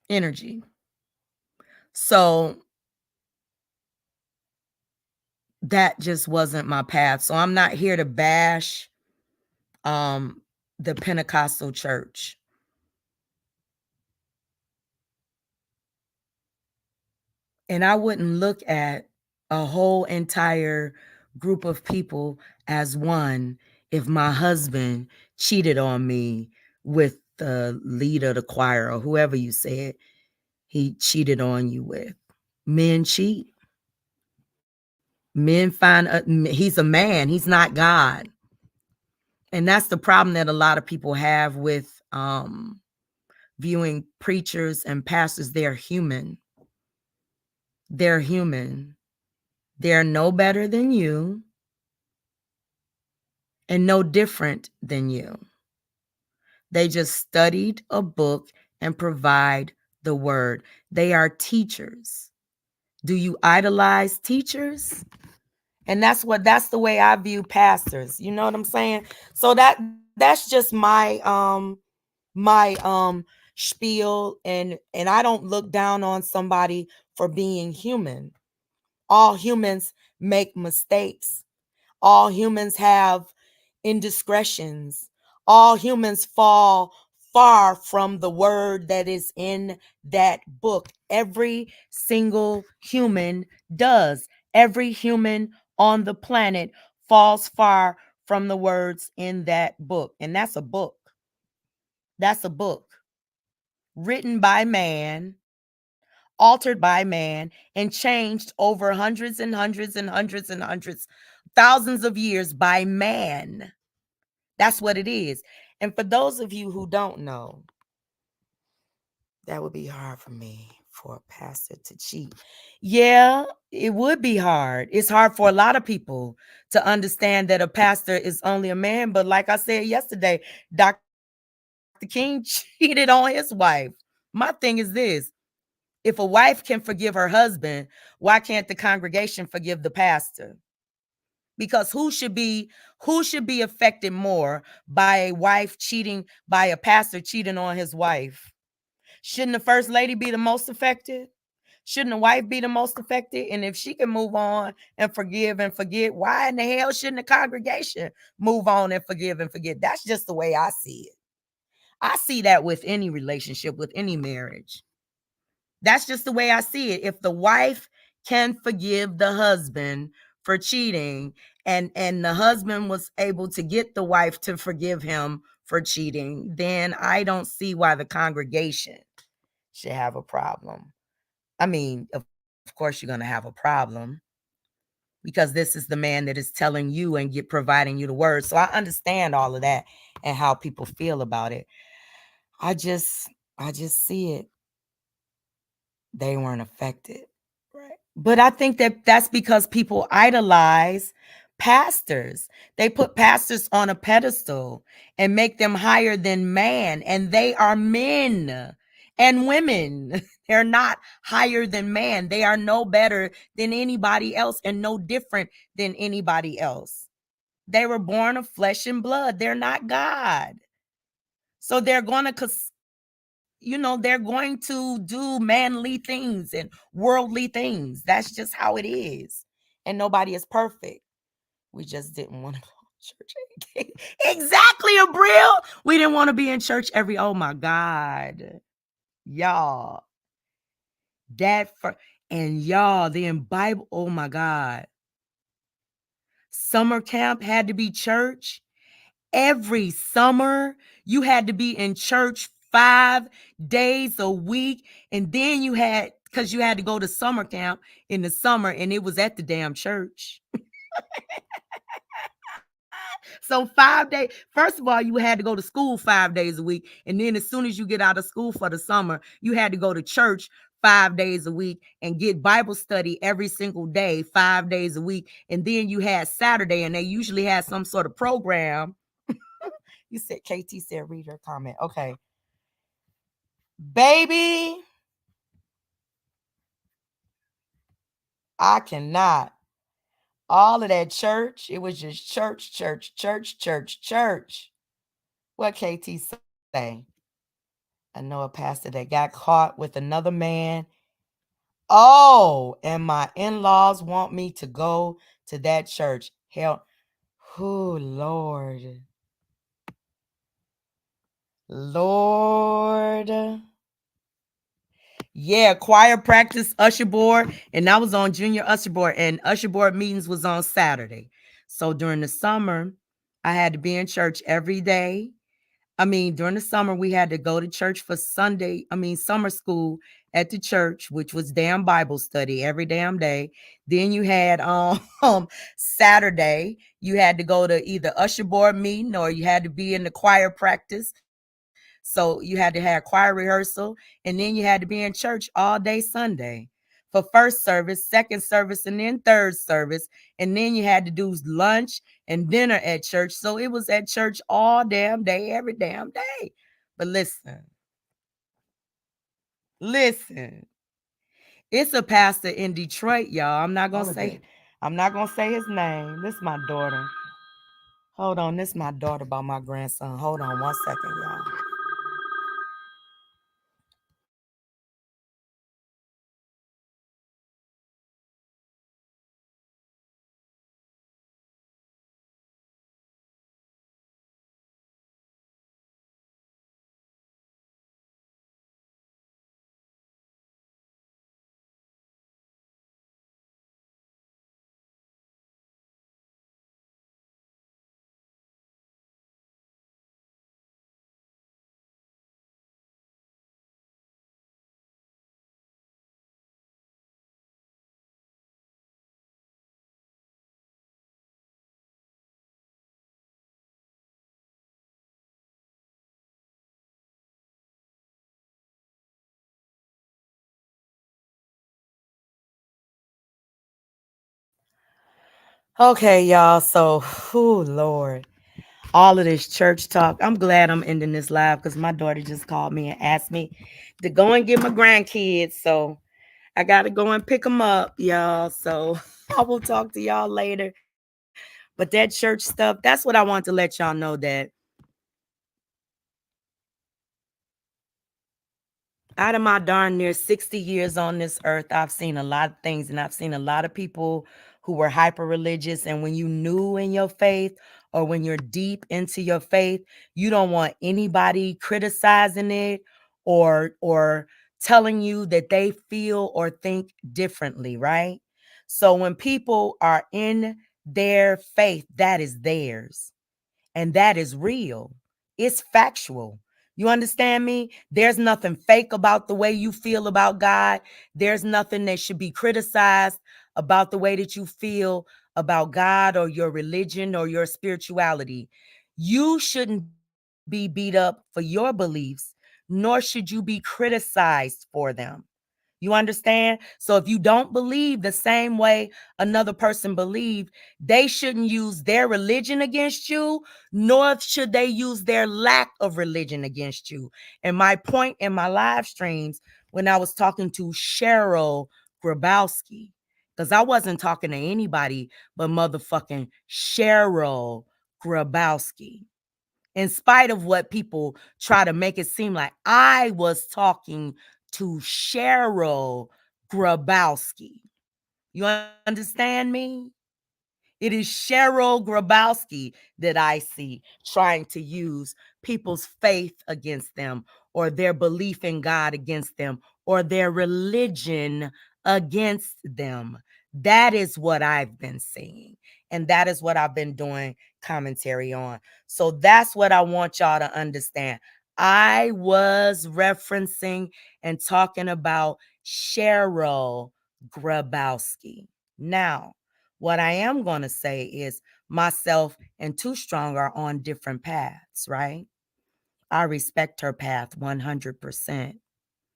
Energy. So that just wasn't my path. So I'm not here to bash um the Pentecostal church. And I wouldn't look at a whole entire group of people as one if my husband cheated on me with the leader of the choir or whoever you said he cheated on you with. Men cheat. Men find he's a man, he's not God. And that's the problem that a lot of people have with viewing preachers and pastors. They're human. They're human. They're no better than you and no different than you. They just studied a book and provide the word. They are teachers. Do you idolize teachers? And that's the way I view pastors. You know what I'm saying? So that's just my spiel, and I don't look down on somebody for being human. All humans make mistakes. All humans have indiscretions. All humans fall far from the word that is in that book. Every single human does. Every human on the planet falls far from the words in that book. And that's a book. That's a book written by man, altered by man, and changed over hundreds and hundreds and hundreds and hundreds, thousands of years by man. That's what it is. And for those of you who don't know, that would be hard for me for a pastor to cheat. Yeah, it would be hard. It's hard for a lot of people to understand that a pastor is only a man. But like I said yesterday, Dr. King cheated on his wife. My thing is this: if a wife can forgive her husband, why can't the congregation forgive the pastor? Because who should be affected more by a wife cheating, by a pastor cheating on his wife? Shouldn't the first lady be the most affected? Shouldn't the wife be the most affected? And if she can move on and forgive and forget, why in the hell shouldn't the congregation move on and forgive and forget? That's just the way I see it. I see that with any relationship, with any marriage. That's just the way I see it. If the wife can forgive the husband for cheating, and the husband was able to get the wife to forgive him for cheating, then I don't see why the congregation should have a problem. I mean, of course you're going to have a problem because this is the man that is telling you and providing you the word. So I understand all of that and how people feel about it. I just I just see it. They weren't affected. Right. But I think that that's because people idolize pastors. They put pastors on a pedestal and make them higher than man, and they are men and women. They're not higher than man. They are no better than anybody else and no different than anybody else. They were born of flesh and blood. They're not God. So they're going to they're going to do manly things and worldly things. That's just how it is. And nobody is perfect. We just didn't want to go to church. Exactly, Abril. We didn't want to be in church oh my God. Y'all. That for and y'all, the in Bible, oh my God. Summer camp had to be church. Every summer, you had to be in church 5 days a week. And then because you had to go to summer camp in the summer, and it was at the damn church. So 5 days, first of all, you had to go to school 5 days a week. And then as soon as you get out of school for the summer, you had to go to church 5 days a week and get Bible study every single day, 5 days a week. And then you had Saturday, and they usually had some sort of program. You said, KT said, read her comment. Okay. Baby, I cannot. All of that church, it was just church, church, church, church, church. What KT say? I know a pastor that got caught with another man. Oh, and my in-laws want me to go to that church. Hell, oh, Lord. Lord. Yeah, choir practice, usher board, and I was on junior usher board, and usher board meetings was on Saturday. So during the summer, I had to be in church every day. I mean, during the summer, we had to go to church for summer school at the church, which was damn Bible study every damn day. Then you had Saturday, you had to go to either usher board meeting or you had to be in the choir practice. So you had to have choir rehearsal, and then you had to be in church all day Sunday for first service, second service, and then third service. And then you had to do lunch and dinner at church. So it was at church all damn day, every damn day. But listen, it's a pastor in Detroit, y'all. I'm not gonna say his name. This is my daughter. Hold on, this is my daughter by my grandson. Hold on 1 second, y'all. Okay, y'all. So, oh Lord. All of this church talk. I'm glad I'm ending this live because my daughter just called me and asked me to go and get my grandkids. So I got to go and pick them up, y'all. So I will talk to y'all later. But that church stuff, that's what I want to let y'all know, that out of my darn near 60 years on this earth, I've seen a lot of things, and I've seen a lot of people who were hyper religious. And when you new in your faith, or when you're deep into your faith, you don't want anybody criticizing it, or telling you that they feel or think differently, right? So when people are in their faith, that is theirs. And that is real. It's factual. You understand me? There's nothing fake about the way you feel about God. There's nothing that should be criticized about the way that you feel about God or your religion or your spirituality. You shouldn't be beat up for your beliefs, nor should you be criticized for them. You understand? So if you don't believe the same way another person believed, they shouldn't use their religion against you, nor should they use their lack of religion against you. And my point in my live streams, when I was talking to Cheryl Grabowski, because I wasn't talking to anybody but motherfucking Cheryl Grabowski, in spite of what people try to make it seem like, I was talking to Cheryl Grabowski. You understand me? It is Cheryl Grabowski that I see trying to use people's faith against them, or their belief in God against them, or their religion against them. That is what I've been seeing. And that is what I've been doing commentary on. So that's what I want y'all to understand. I was referencing and talking about Cheryl Grabowski. Now, what I am going to say is myself and Too Strong are on different paths, right? I respect her path 100%.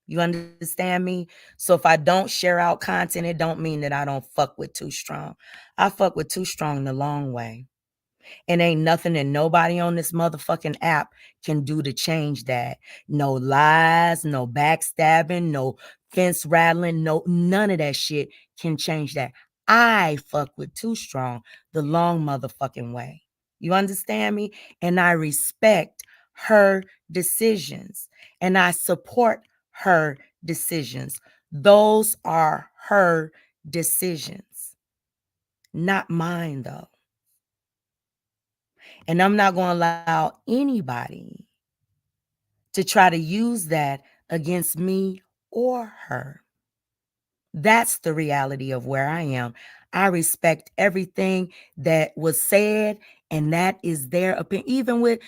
You understand me? So if I don't share out content, it don't mean that I don't fuck with Too Strong. I fuck with Too Strong the long way. And ain't nothing that nobody on this motherfucking app can do to change that. No lies, no backstabbing, no fence rattling, no, none of that shit can change that. I fuck with Too Strong the long motherfucking way. You understand me? And I respect her decisions, and I support her decisions. Those are her decisions, not mine, though. And I'm not going to allow anybody to try to use that against me or her. That's the reality of where I am. I respect everything that was said, and that is their opinion. Even with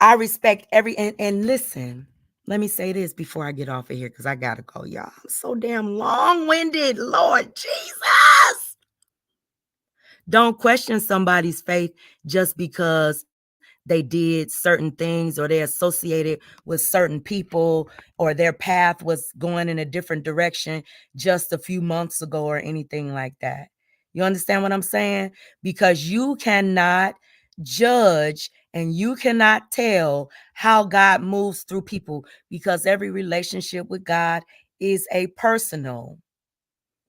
I respect every, and listen, let me say this before I get off of here, because I gotta go, y'all. I'm so damn long-winded, Lord Jesus. Don't question somebody's faith just because they did certain things, or they associated with certain people, or their path was going in a different direction just a few months ago, or anything like that. You understand what I'm saying? Because you cannot judge and you cannot tell how God moves through people, because every relationship with God is a personal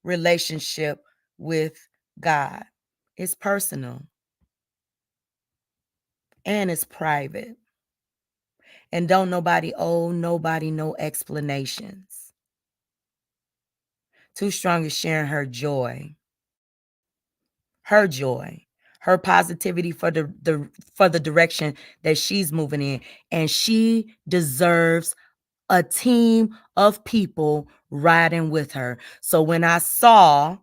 relationship with God. It's personal and it's private. And don't nobody owe nobody no explanations. Too Strong is sharing her joy, her positivity for the direction that she's moving in. And she deserves a team of people riding with her. So when I saw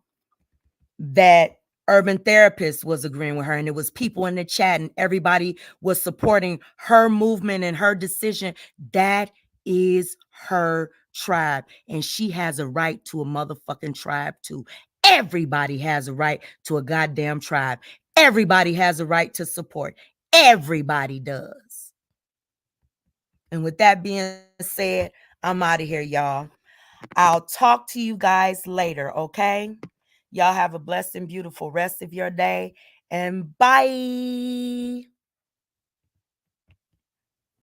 that Urban Therapist was agreeing with her, and it was people in the chat, and everybody was supporting her movement and her decision, that is her tribe. And she has a right to a motherfucking tribe too. Everybody has a right to a goddamn tribe. Everybody has a right to support. Everybody does. And with that being said, I'm out of here, y'all. I'll talk to you guys later, okay? Y'all have a blessed and beautiful rest of your day. And bye.